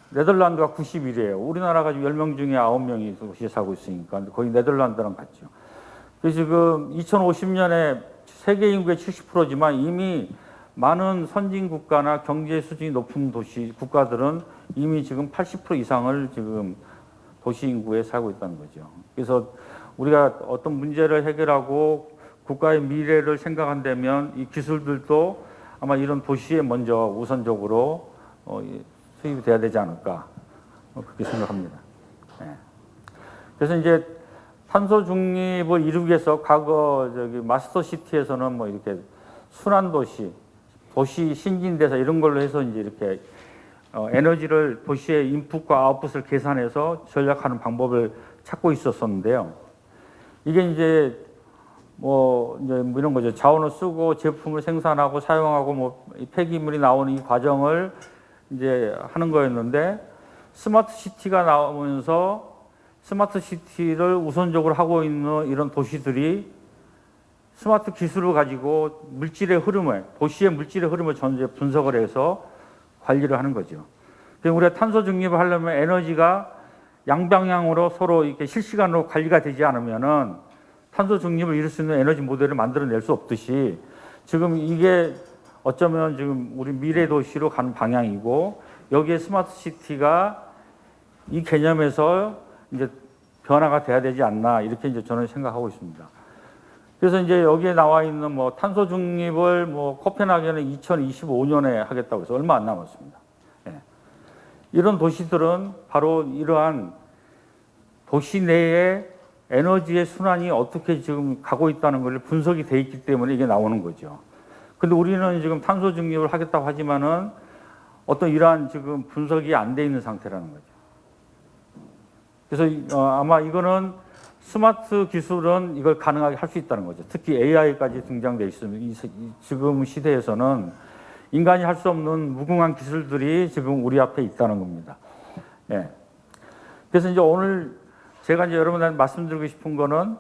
네덜란드가 91이에요. 우리나라가 지금 10명 중에 9명이 도시에 살고 있으니까 거의 네덜란드랑 같죠. 그래서 지금 2050년에 세계 인구의 70%지만 이미 많은 선진 국가나 경제 수준이 높은 도시 국가들은 이미 지금 80% 이상을 지금 도시 인구에 살고 있다는 거죠. 그래서 우리가 어떤 문제를 해결하고 국가의 미래를 생각한다면 이 기술들도 아마 이런 도시에 먼저 우선적으로 수입이 돼야 되지 않을까 그렇게 생각합니다. 네. 그래서 이제 탄소 중립을 이루기 위해서 과거 마스터 시티에서는 뭐 이렇게 순환 도시 신진대사 이런 걸로 해서 이제 이렇게 에너지를 도시의 인풋과 아웃풋을 계산해서 전략하는 방법을 찾고 있었었는데요. 이게 이제 뭐 이런 거죠. 자원을 쓰고 제품을 생산하고 사용하고 뭐 폐기물이 나오는 이 과정을 이제 하는 거였는데, 스마트 시티가 나오면서 스마트 시티를 우선적으로 하고 있는 이런 도시들이 스마트 기술을 가지고 물질의 흐름을, 도시의 물질의 흐름을 전체 분석을 해서 관리를 하는 거죠. 그래서 우리가 탄소 중립을 하려면 에너지가 양방향으로 서로 이렇게 실시간으로 관리가 되지 않으면은 탄소 중립을 이룰 수 있는 에너지 모델을 만들어낼 수 없듯이, 지금 이게 어쩌면 지금 우리 미래 도시로 가는 방향이고, 여기에 스마트 시티가 이 개념에서 이제 변화가 돼야 되지 않나, 이렇게 이제 저는 생각하고 있습니다. 그래서 이제 여기에 나와 있는 뭐 탄소 중립을 뭐 코펜하겐은 2025년에 하겠다고 해서 얼마 안 남았습니다. 예. 이런 도시들은 바로 이러한 도시 내에 에너지의 순환이 어떻게 지금 가고 있다는 걸 분석이 돼 있기 때문에 이게 나오는 거죠. 근데 우리는 지금 탄소 중립을 하겠다고 하지만은 어떤 이러한 지금 분석이 안 돼 있는 상태라는 거죠. 그래서 아마 이거는 스마트 기술은 이걸 가능하게 할 수 있다는 거죠. 특히 AI까지 등장돼 있으면 지금 시대에서는 인간이 할 수 없는 무궁한 기술들이 지금 우리 앞에 있다는 겁니다. 예. 그래서 이제 오늘 제가 이제 여러분한테 말씀드리고 싶은 거는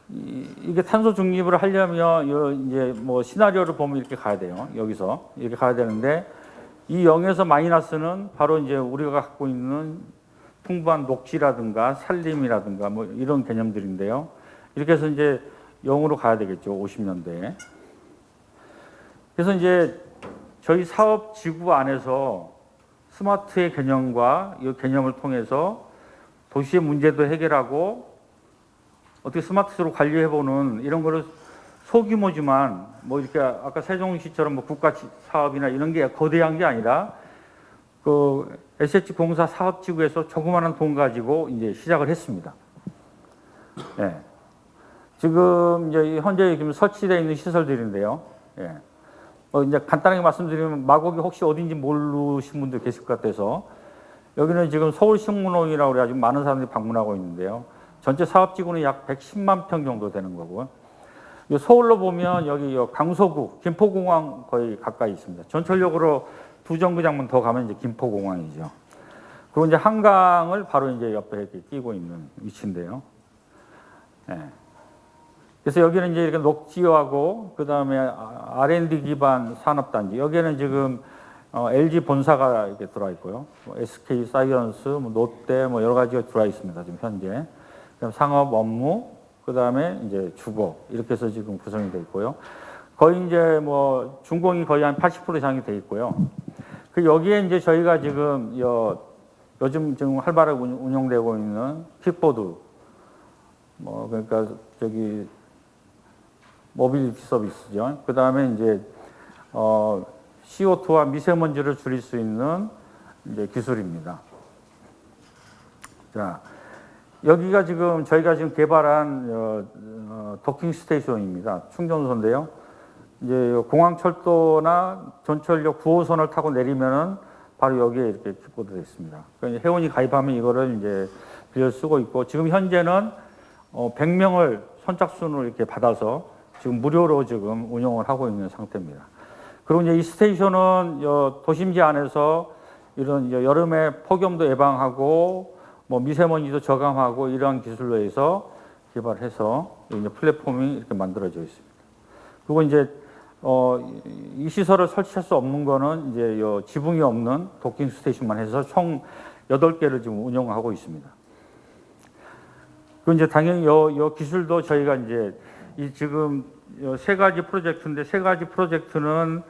이게 탄소 중립을 하려면 이제 뭐 시나리오를 보면 이렇게 가야 돼요. 여기서 이렇게 가야 되는데 이 0에서 마이너스는 바로 이제 우리가 갖고 있는 풍부한 녹지라든가 산림이라든가 뭐 이런 개념들인데요. 이렇게 해서 이제 0으로 가야 되겠죠. 50년대에. 그래서 이제 저희 사업 지구 안에서 스마트의 개념과 이 개념을 통해서 도시의 문제도 해결하고 어떻게 스마트로 관리해보는 이런 거를 소규모지만 뭐 이렇게 아까 세종시처럼 뭐 국가 사업이나 이런 게 거대한 게 아니라 그 SH공사 사업지구에서 조그마한 돈 가지고 이제 시작을 했습니다. 예. 지금 이제 현재 지금 설치되어 있는 시설들인데요. 예. 이제 간단하게 말씀드리면 마곡이 혹시 어딘지 모르신 분들 계실 것 같아서 여기는 지금 서울식물원이라고 그래가지고 많은 사람들이 방문하고 있는데요. 전체 사업지구는 약 110만 평 정도 되는 거고요. 서울로 보면 여기 강서구, 김포공항 거의 가까이 있습니다. 전철역으로 2정거장만 더 가면 이제 김포공항이죠. 그리고 이제 한강을 바로 이제 옆에 이렇게 끼고 있는 위치인데요. 네. 그래서 여기는 이제 이렇게 녹지하고 그 다음에 R&D 기반 산업단지. 여기는 지금 LG 본사가 이렇게 들어와 있고요. 뭐 SK 사이언스, 뭐 롯데, 뭐 여러 가지가 들어와 있습니다. 지금 현재. 그다음 상업 업무, 그 다음에 이제 주거 이렇게 해서 지금 구성이 되어 있고요. 거의 이제 뭐 준공이 거의 한 80% 이상이 되어 있고요. 그 여기에 이제 저희가 지금 요즘 지금 활발하게 운영되고 있는 킥보드, 뭐 그러니까 저기 모빌리티 서비스죠. 그 다음에 이제 CO2와 미세먼지를 줄일 수 있는 이제 기술입니다. 자, 여기가 지금 저희가 지금 개발한 도킹 스테이션입니다. 충전소인데요. 이제 공항철도나 전철역 9호선을 타고 내리면은 바로 여기에 이렇게 킥보드가 있습니다. 그러니까 회원이 가입하면 이거를 이제 빌려 쓰고 있고 지금 현재는 100명을 선착순으로 이렇게 받아서 지금 무료로 지금 운영을 하고 있는 상태입니다. 그리고 이제 이 스테이션은 도심지 안에서 이런 여름에 폭염도 예방하고 뭐 미세먼지도 저감하고 이러한 기술로 해서 개발해서 이제 플랫폼이 이렇게 만들어져 있습니다. 그리고 이제 이 시설을 설치할 수 없는 거는 이제 지붕이 없는 도킹 스테이션만 해서 총 8개를 지금 운영하고 있습니다. 그리고 이제 당연히 이 기술도 저희가 이제 이 지금 3가지 프로젝트인데 3가지 프로젝트는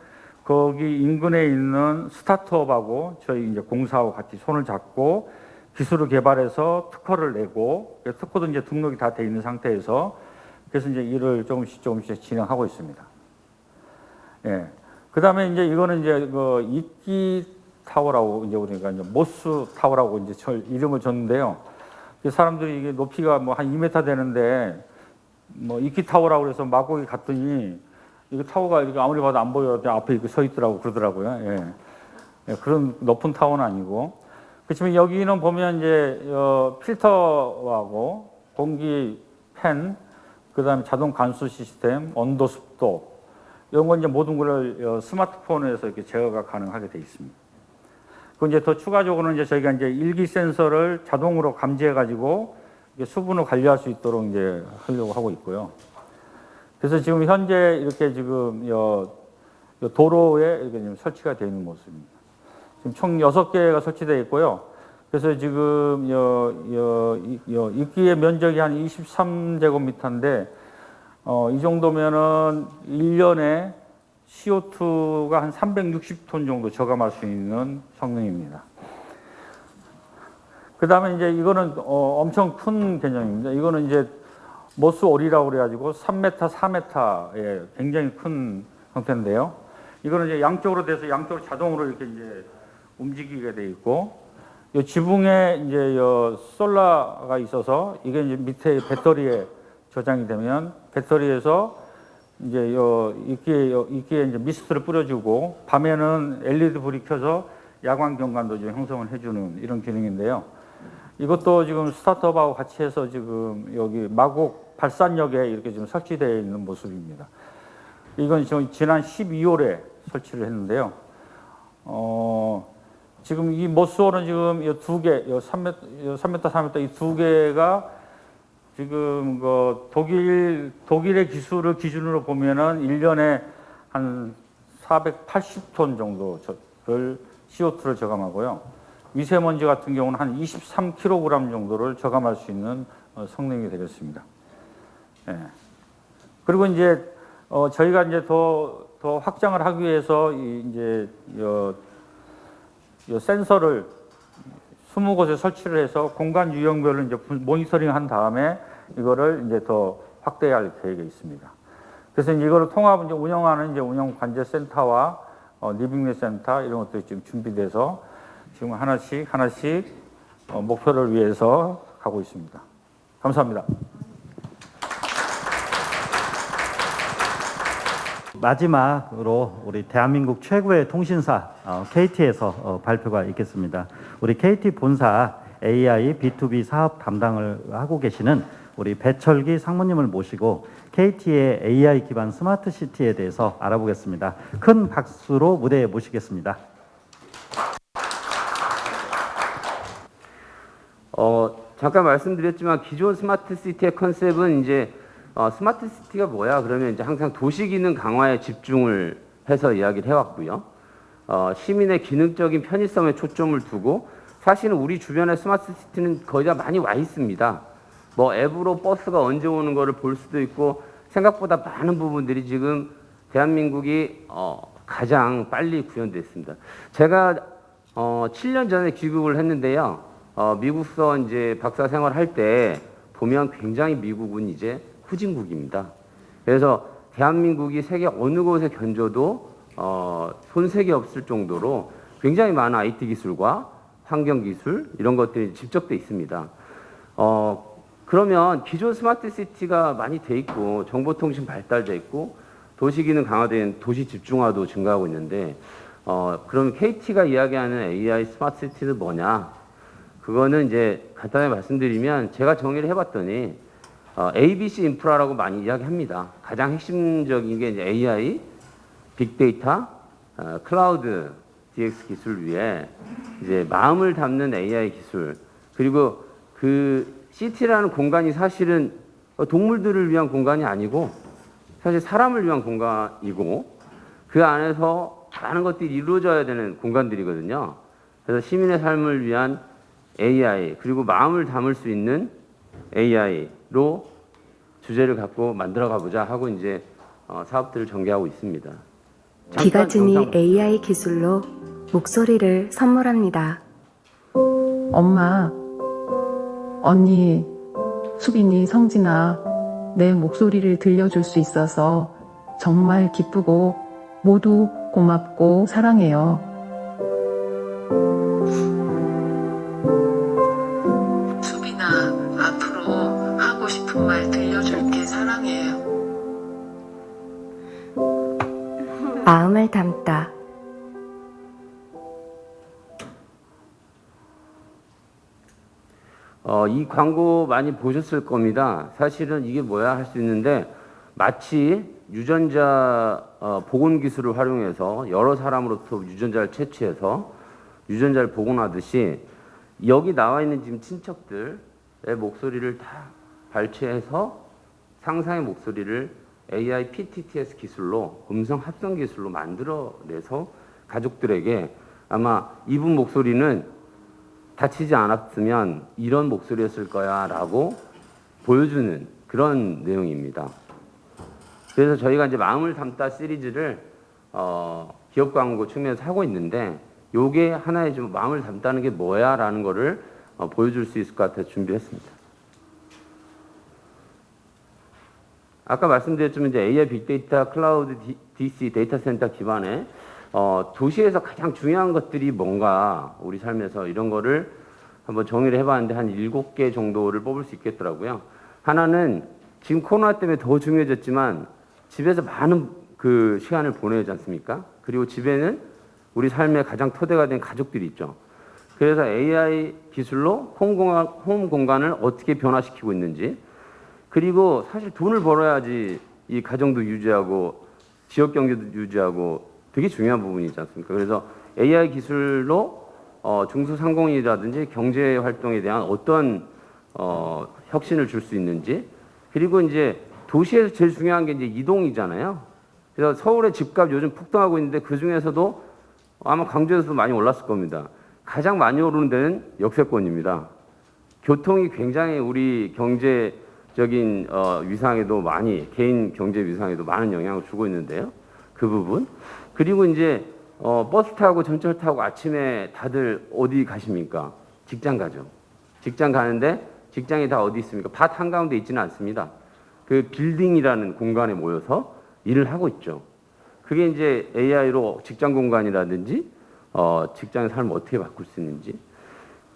거기 인근에 있는 스타트업하고 저희 이제 공사하고 같이 손을 잡고 기술을 개발해서 특허를 내고 특허도 이제 등록이 다 돼 있는 상태에서 그래서 이제 일을 조금씩 진행하고 있습니다. 예. 그 다음에 이제 이거는 이제 그 이끼 타워라고 이제 우리가 이제 모스 타워라고 이제 이름을 줬는데요. 사람들이 이게 높이가 뭐 한 2m 되는데 뭐 이끼 타워라고 그래서 마곡에 갔더니 이거 타워가 이렇게 아무리 봐도 안 보여. 앞에 이렇게 서 있더라고 그러더라고요. 예. 예, 그런 높은 타워는 아니고. 그렇지만 여기는 보면 이제 필터하고 공기 팬, 그다음에 자동 간수 시스템, 온도 습도 이런 건 이제 모든 걸 스마트폰에서 이렇게 제어가 가능하게 돼 있습니다. 그 이제 더 추가적으로는 이제 저희가 이제 일기 센서를 자동으로 감지해 가지고 수분을 관리할 수 있도록 이제 하려고 하고 있고요. 그래서 지금 현재 이렇게 지금 도로에 이렇게 지금 설치가 되어 있는 모습입니다. 지금 총 6개가 설치되어 있고요. 그래서 지금 입기의 면적이 한 23제곱미터인데 이 정도면은 1년에 CO2가 한 360톤 정도 저감할 수 있는 성능입니다. 그 다음에 이제 이거는 엄청 큰 개념입니다. 이거는 이제 모스오리라고 그래가지고 3m, 4m의 굉장히 큰 형태인데요. 이거는 이제 양쪽으로 돼서 양쪽으로 자동으로 이렇게 이제 움직이게 돼 있고, 이 지붕에 이제 솔라가 있어서 이게 이제 밑에 배터리에 저장이 되면 배터리에서 이제 이끼에 이제 미스트를 뿌려주고 밤에는 LED 불이 켜서 야광 경관도 좀 형성을 해주는 이런 기능인데요. 이것도 지금 스타트업하고 같이 해서 지금 여기 마곡 발산역에 이렇게 지금 설치되어 있는 모습입니다. 이건 지난 12월에 설치를 했는데요. 지금 이 모스홀은 지금 이 두 개, 3m, 4m 이 두 개가 지금 그 독일의 기술을 기준으로 보면은 1년에 한 480톤 정도를 CO2를 저감하고요. 미세먼지 같은 경우는 한 23kg 정도를 저감할 수 있는 성능이 되겠습니다. 예. 그리고 이제 저희가 이제 더 확장을 하기 위해서 이제 이 센서를 20곳에 설치를 해서 공간 유형별로 이제 모니터링한 다음에 이거를 이제 더 확대할 계획에 있습니다. 그래서 이거를 통합 이제 운영하는 이제 운영 관제 센터와 리빙리 센터 이런 것들이 지금 준비돼서 지금 하나씩 목표를 위해서 가고 있습니다. 감사합니다. 마지막으로 우리 대한민국 최고의 통신사 KT에서 발표가 있겠습니다. 우리 KT 본사 AI B2B 사업 담당을 하고 계시는 우리 배철기 상무님을 모시고 KT의 AI 기반 스마트 시티에 대해서 알아보겠습니다. 큰 박수로 무대에 모시겠습니다. 잠깐 말씀드렸지만 기존 스마트 시티의 컨셉은 이제 스마트 시티가 뭐야? 그러면 이제 항상 도시 기능 강화에 집중을 해서 이야기를 해왔고요. 시민의 기능적인 편의성에 초점을 두고 사실은 우리 주변의 스마트 시티는 거의 다 많이 와 있습니다. 뭐 앱으로 버스가 언제 오는 거를 볼 수도 있고 생각보다 많은 부분들이 지금 대한민국이 가장 빨리 구현됐습니다. 제가 7년 전에 귀국을 했는데요. 미국서 이제 박사 생활할 때 보면 굉장히 미국은 이제 후진국입니다. 그래서 대한민국이 세계 어느 곳에 견줘도 손색이 없을 정도로 굉장히 많은 IT 기술과 환경 기술 이런 것들이 집적돼 있습니다. 그러면 기존 스마트 시티가 많이 돼 있고 정보통신 발달돼 있고 도시 기능 강화된 도시 집중화도 증가하고 있는데 그럼 KT가 이야기하는 AI 스마트 시티는 뭐냐? 그거는 이제 간단하게 말씀드리면 제가 정의를 해봤더니 ABC 인프라라고 많이 이야기합니다. 가장 핵심적인 게 이제 AI, 빅데이터, 클라우드 DX 기술 위에 이제 마음을 담는 AI 기술 그리고 그 시티라는 공간이 사실은 동물들을 위한 공간이 아니고 사실 사람을 위한 공간이고 그 안에서 많은 것들이 이루어져야 되는 공간들이거든요. 그래서 시민의 삶을 위한 AI 그리고 마음을 담을 수 있는 AI로 주제를 갖고 만들어 가보자 하고 이제 사업들을 전개하고 있습니다. 기가진이 AI 기술로 목소리를 선물합니다. 엄마, 언니, 수빈이, 성진아, 내 목소리를 들려줄 수 있어서 정말 기쁘고 모두 고맙고 사랑해요. 수빈아, 앞으로 하고 싶은 말 들려줄게. 사랑해요. 마음을 담다. 이 광고 많이 보셨을 겁니다. 사실은 이게 뭐야 할 수 있는데 마치 유전자 복원 기술을 활용해서 여러 사람으로부터 유전자를 채취해서 유전자를 복원하듯이 여기 나와 있는 지금 친척들의 목소리를 다 발췌해서 상상의 목소리를 AI PTTS 기술로 음성 합성 기술로 만들어내서 가족들에게 아마 이분 목소리는 다치지 않았으면 이런 목소리였을 거야 라고 보여주는 그런 내용입니다. 그래서 저희가 이제 마음을 담다 시리즈를 기업 광고 측면에서 하고 있는데 요게 하나의 좀 마음을 담다는 게 뭐야 라는 거를 보여줄 수 있을 것 같아서 준비했습니다. 아까 말씀드렸지만 이제 AI 빅데이터 클라우드 DC 데이터 센터 기반의 도시에서 가장 중요한 것들이 뭔가 우리 삶에서 이런 거를 한번 정의를 해봤는데 한 7개 정도를 뽑을 수 있겠더라고요. 하나는 지금 코로나 때문에 더 중요해졌지만 집에서 많은 그 시간을 보내지 않습니까? 그리고 집에는 우리 삶의 가장 토대가 된 가족들이 있죠. 그래서 AI 기술로 홈 공간을 어떻게 변화시키고 있는지, 그리고 사실 돈을 벌어야지 이 가정도 유지하고 지역 경제도 유지하고 되게 중요한 부분이지 않습니까? 그래서 AI 기술로 중소상공인이라든지 경제 활동에 대한 어떤 혁신을 줄 수 있는지, 그리고 이제 도시에서 제일 중요한 게 이제 이동이잖아요. 그래서 서울의 집값 요즘 폭등하고 있는데 그 중에서도 아마 광주에서도 많이 올랐을 겁니다. 가장 많이 오르는 데는 역세권입니다. 교통이 굉장히 우리 경제적인 위상에도 많이, 개인 경제 위상에도 많은 영향을 주고 있는데요. 그 부분. 그리고 이제 버스 타고 전철 타고 아침에 다들 어디 가십니까? 직장 가죠. 직장 가는데 직장이 다 어디 있습니까? 밭 한가운데 있지는 않습니다. 그 빌딩이라는 공간에 모여서 일을 하고 있죠. 그게 이제 AI로 직장 공간이라든지 직장의 삶을 어떻게 바꿀 수 있는지,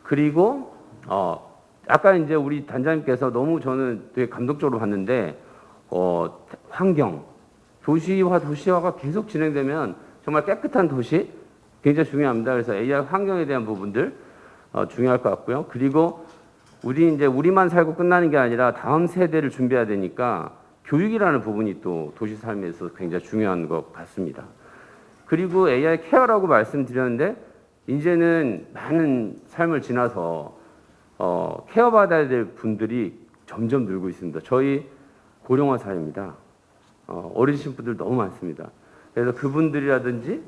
그리고 아까 이제 우리 단장님께서 너무 저는 되게 감동적으로 봤는데 환경, 도시화가 계속 진행되면 정말 깨끗한 도시 굉장히 중요합니다. 그래서 AI 환경에 대한 부분들 중요할 것 같고요. 그리고 우리만 살고 끝나는 게 아니라 다음 세대를 준비해야 되니까 교육이라는 부분이 또 도시 삶에서 굉장히 중요한 것 같습니다. 그리고 AI 케어라고 말씀드렸는데 이제는 많은 삶을 지나서 케어받아야 될 분들이 점점 늘고 있습니다. 저희 고령화 사회입니다. 어리신 분들 너무 많습니다. 그래서 그분들이라든지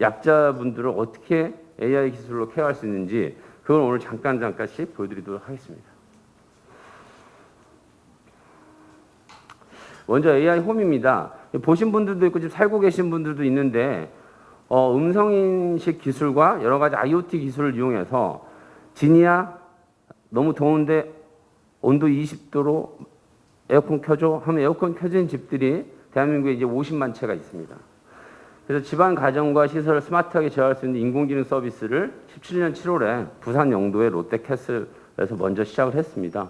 약자분들을 어떻게 AI 기술로 케어할 수 있는지 그걸 오늘 잠깐씩 보여드리도록 하겠습니다. 먼저 AI 홈입니다. 보신 분들도 있고 지금 살고 계신 분들도 있는데 음성인식 기술과 여러 가지 IoT 기술을 이용해서 진이야 너무 더운데 온도 20도로 에어컨 켜줘 하면 에어컨 켜진 집들이 대한민국에 이제 50만 채가 있습니다. 그래서 집안 가정과 시설을 스마트하게 제어할 수 있는 인공지능 서비스를 17년 7월에 부산 영도의 롯데캐슬에서 먼저 시작을 했습니다.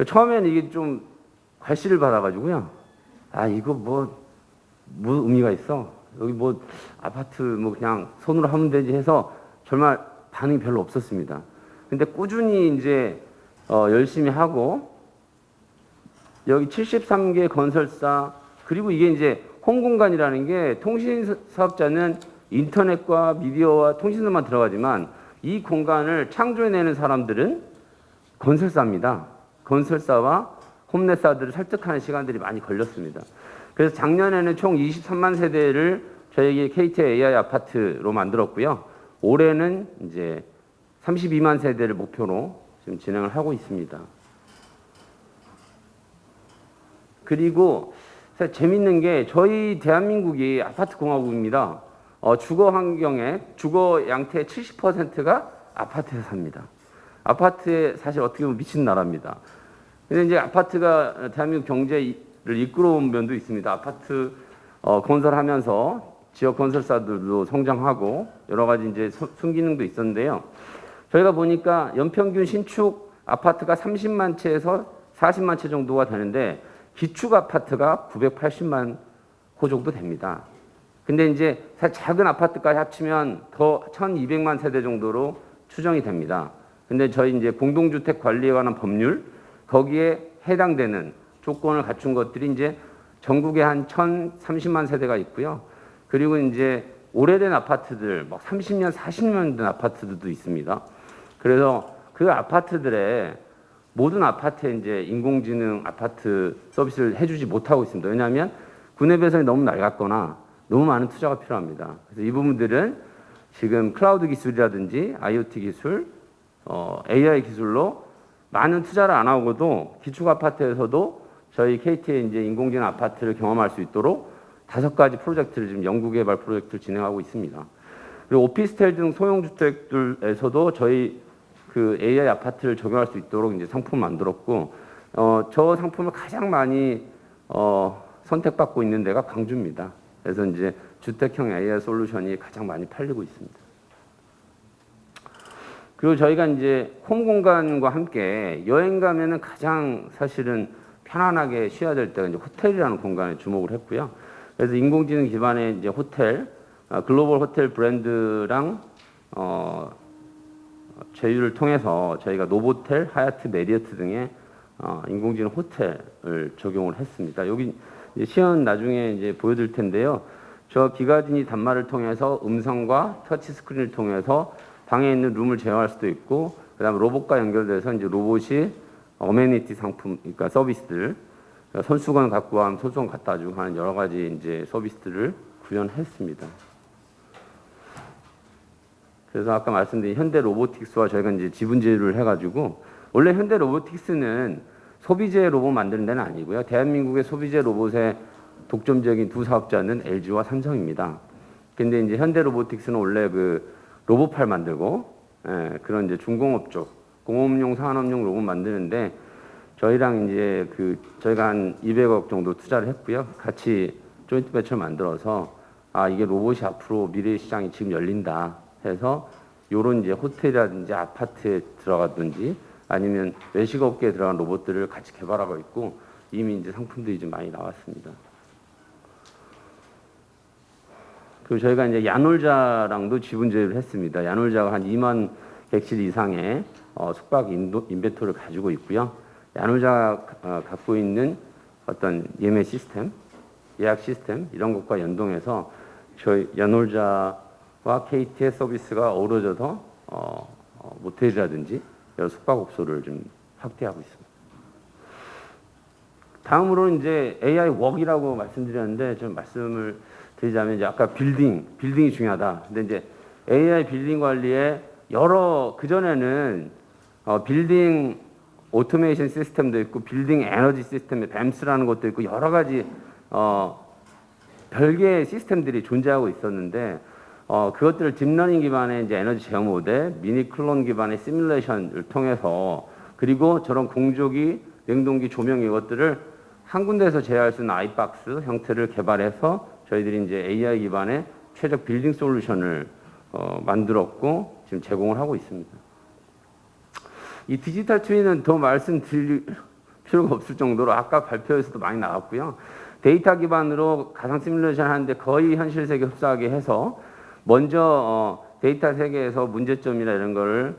처음에는 이게 좀 괄시를 받아가지고요. 이거 뭐 의미가 있어? 여기 뭐 아파트 뭐 그냥 손으로 하면 되지 해서 정말 반응이 별로 없었습니다. 근데 꾸준히 이제 열심히 하고 여기 73개 건설사, 그리고 이게 이제 홈 공간이라는 게 통신 사업자는 인터넷과 미디어와 통신선만 들어가지만 이 공간을 창조해내는 사람들은 건설사입니다. 건설사와 홈넷사들을 설득하는 시간들이 많이 걸렸습니다. 그래서 작년에는 총 23만 세대를 저희 KT AI 아파트로 만들었고요. 올해는 이제 32만 세대를 목표로 지금 진행을 하고 있습니다. 그리고 재밌는 게 저희 대한민국이 아파트 공화국입니다. 주거 환경에 주거 양태의 70%가 아파트에 삽니다. 아파트에 사실 어떻게 보면 미친 나라입니다. 근데 이제 아파트가 대한민국 경제를 이끌어온 면도 있습니다. 아파트 건설하면서 지역 건설사들도 성장하고 여러 가지 이제 순기능도 있었는데요. 저희가 보니까 연평균 신축 아파트가 30만 채에서 40만 채 정도가 되는데 기축 아파트가 980만 호 정도 됩니다. 근데 이제 작은 아파트까지 합치면 더 1200만 세대 정도로 추정이 됩니다. 근데 저희 이제 공동주택 관리에 관한 법률, 거기에 해당되는 조건을 갖춘 것들이 이제 전국에 한 1030만 세대가 있고요. 그리고 이제 오래된 아파트들, 막 30년, 40년 된 아파트들도 있습니다. 그래서 그 아파트들의 모든 아파트에 이제 인공지능 아파트 서비스를 해주지 못하고 있습니다. 왜냐하면 군내 배선이 너무 낡았거나 너무 많은 투자가 필요합니다. 그래서 이 부분들은 지금 클라우드 기술이라든지 IoT 기술, AI 기술로 많은 투자를 안 하고도 기축 아파트에서도 저희 KT의 이제 인공지능 아파트를 경험할 수 있도록 5가지 프로젝트를 지금 연구개발 프로젝트를 진행하고 있습니다. 그리고 오피스텔 등 소형 주택들에서도 저희 그 AI 아파트를 적용할 수 있도록 이제 상품을 만들었고, 저 상품을 가장 많이 선택받고 있는 데가 광주입니다. 그래서 이제 주택형 AI 솔루션이 가장 많이 팔리고 있습니다. 그리고 저희가 이제 홈 공간과 함께 여행 가면은 가장 사실은 편안하게 쉬어야 될 때가 이제 호텔이라는 공간에 주목을 했고요. 그래서 인공지능 기반의 이제 호텔, 글로벌 호텔 브랜드랑 제휴를 통해서 저희가 노보텔, 하얏트, 메리어트 등의 인공지능 호텔을 적용을 했습니다. 여기 이제 시연 나중에 이제 보여드릴 텐데요. 저 기가진이 단말을 통해서 음성과 터치 스크린을 통해서 방에 있는 룸을 제어할 수도 있고, 그다음 로봇과 연결돼서 이제 로봇이 어메니티 상품, 그러니까 서비스들, 그러니까 손수건 갖고 가면 손수건 갖다 주고 하는 여러 가지 이제 서비스들을 구현했습니다. 그래서 아까 말씀드린 현대 로보틱스와 저희가 이제 지분 제휴를 해가지고, 원래 현대 로보틱스는 소비재 로봇 만드는 데는 아니고요. 대한민국의 소비재 로봇의 독점적인 두 사업자는 LG와 삼성입니다. 근데 이제 현대 로보틱스는 원래 그 로봇팔 만들고, 그런 이제 중공업 쪽, 공업용, 산업용 로봇 만드는데, 저희랑 이제 저희가 한 200억 정도 투자를 했고요. 같이 조인트 venture 만들어서, 이게 로봇이 앞으로 미래 시장이 지금 열린다 해서, 요런 이제 호텔이라든지 아파트에 들어가든지 아니면 외식업계에 들어간 로봇들을 같이 개발하고 있고, 이미 이제 상품들이 좀 많이 나왔습니다. 그리고 저희가 이제 야놀자랑도 지분 제휴를 했습니다. 야놀자가 한 2만 객실 이상의 숙박 인벤토리를 가지고 있고요. 야놀자가 갖고 있는 어떤 예매 시스템, 예약 시스템 이런 것과 연동해서 저희 야놀자와 KT의 서비스가 어우러져서 모텔이라든지 여러 숙박업소를 좀 확대하고 있습니다. 다음으로는 이제 AI 웍이라고 말씀드렸는데, 좀 말씀을 드리자면, 이제 아까 빌딩이 중요하다. 근데 이제 AI 빌딩 관리에 그전에는 빌딩 오토메이션 시스템도 있고, 빌딩 에너지 시스템, BAMS라는 것도 있고, 여러 가지 별개의 시스템들이 존재하고 있었는데, 그것들을 딥러닝 기반의 이제 에너지 제어 모델, 미니 클론 기반의 시뮬레이션을 통해서, 그리고 저런 공조기, 냉동기, 조명 이것들을 한 군데에서 제어할 수 있는 아이박스 형태를 개발해서 저희들이 이제 AI 기반의 최적 빌딩 솔루션을 만들었고 지금 제공을 하고 있습니다. 이 디지털 트윈은 더 말씀드릴 필요가 없을 정도로 아까 발표에서도 많이 나왔고요. 데이터 기반으로 가상 시뮬레이션 하는데 거의 현실 세계 흡사하게 해서 먼저 데이터 세계에서 문제점이나 이런 거를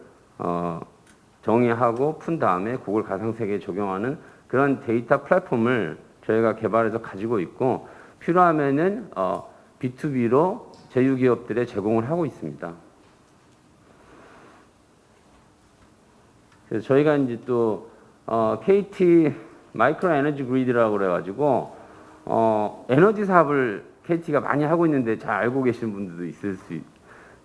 정의하고 푼 다음에 그걸 가상 세계에 적용하는 그런 데이터 플랫폼을 저희가 개발해서 가지고 있고, 필요하면은 B2B로 제휴 기업들에 제공을 하고 있습니다. 그래서 저희가 이제 또 KT 마이크로 에너지 그리드라고 그래가지고 에너지 사업을 KT가 많이 하고 있는데 잘 알고 계시는 분들도 있을 수 있죠.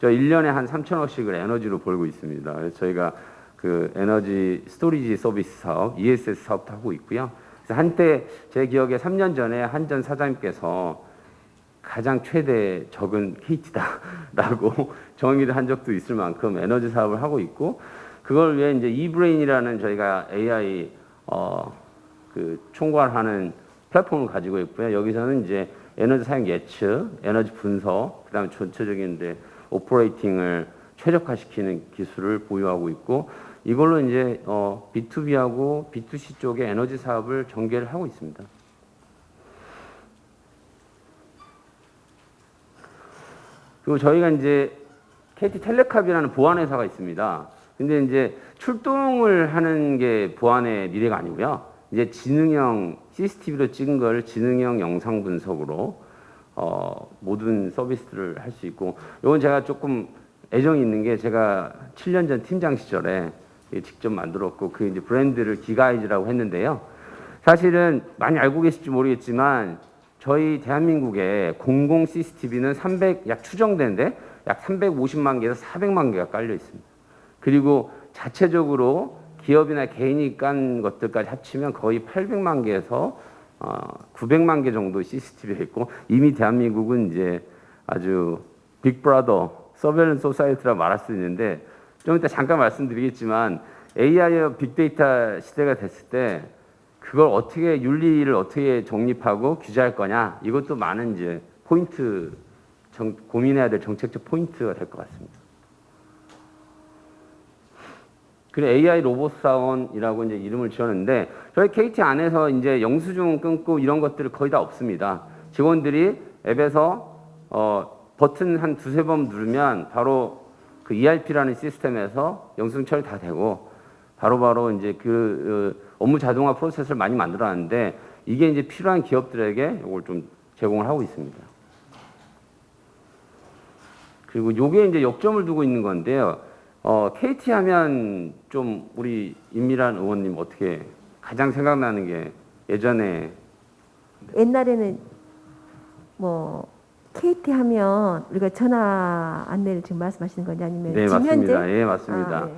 1년에 한 3천억씩을 에너지로 벌고 있습니다. 그래서 저희가 그 에너지 스토리지 서비스 사업, ESS 사업도 하고 있고요. 그래서 한때 제 기억에 3년 전에 한전 사장님께서 가장 최대 적은 KT다라고 정의를 한 적도 있을 만큼 에너지 사업을 하고 있고, 그걸 위해 이제 e브레인이라는 저희가 AI 총괄하는 플랫폼을 가지고 있고요. 여기서는 이제 에너지 사용 예측, 에너지 분석, 그다음에 전체적인 이제 오퍼레이팅을 최적화시키는 기술을 보유하고 있고, 이걸로 이제 B2B하고 B2C 쪽의 에너지 사업을 전개를 하고 있습니다. 그리고 저희가 이제 KT 텔레캅이라는 보안 회사가 있습니다. 근데 이제 출동을 하는 게 보안의 미래가 아니고요. 이제 지능형 CCTV로 찍은 걸 지능형 영상 분석으로 모든 서비스들을 할 수 있고, 이건 제가 조금 애정이 있는 게, 제가 7년 전 팀장 시절에 직접 만들었고, 그 이제 브랜드를 기가이즈라고 했는데요. 사실은 많이 알고 계실지 모르겠지만 저희 대한민국의 공공 CCTV는 약 추정되는데 약 350만 개에서 400만 개가 깔려 있습니다. 그리고 자체적으로 기업이나 개인이 깐 것들까지 합치면 거의 800만 개에서 900만 개 정도 CCTV가 있고, 이미 대한민국은 이제 아주 빅브라더 서베일런스 소사이어티라 말할 수 있는데, 좀 이따 잠깐 말씀드리겠지만 AI와 빅데이터 시대가 됐을 때 그걸 어떻게 윤리를 어떻게 정립하고 규제할 거냐, 이것도 많은 이제 포인트 고민해야 될 정책적 포인트가 될 것 같습니다. 그리고 AI 로봇 사원이라고 이제 이름을 지었는데, 저희 KT 안에서 이제 영수증 끊고 이런 것들을 거의 다 없습니다. 직원들이 앱에서 버튼 한 두세 번 누르면 바로 그 ERP라는 시스템에서 영수증 처리 다 되고 바로바로 이제 그 업무 자동화 프로세스를 많이 만들어놨는데 이게 이제 필요한 기업들에게 이걸 좀 제공을 하고 있습니다. 그리고 요게 이제 역점을 두고 있는 건데요. KT 하면 좀 우리 임미란 의원님 어떻게 가장 생각나는 게 예전에 옛날에는 뭐 KT 하면 우리가 전화 안내를 지금 말씀하시는 건지 아니면 네 지금 맞습니다. 현재? 예 맞습니다. 아, 네.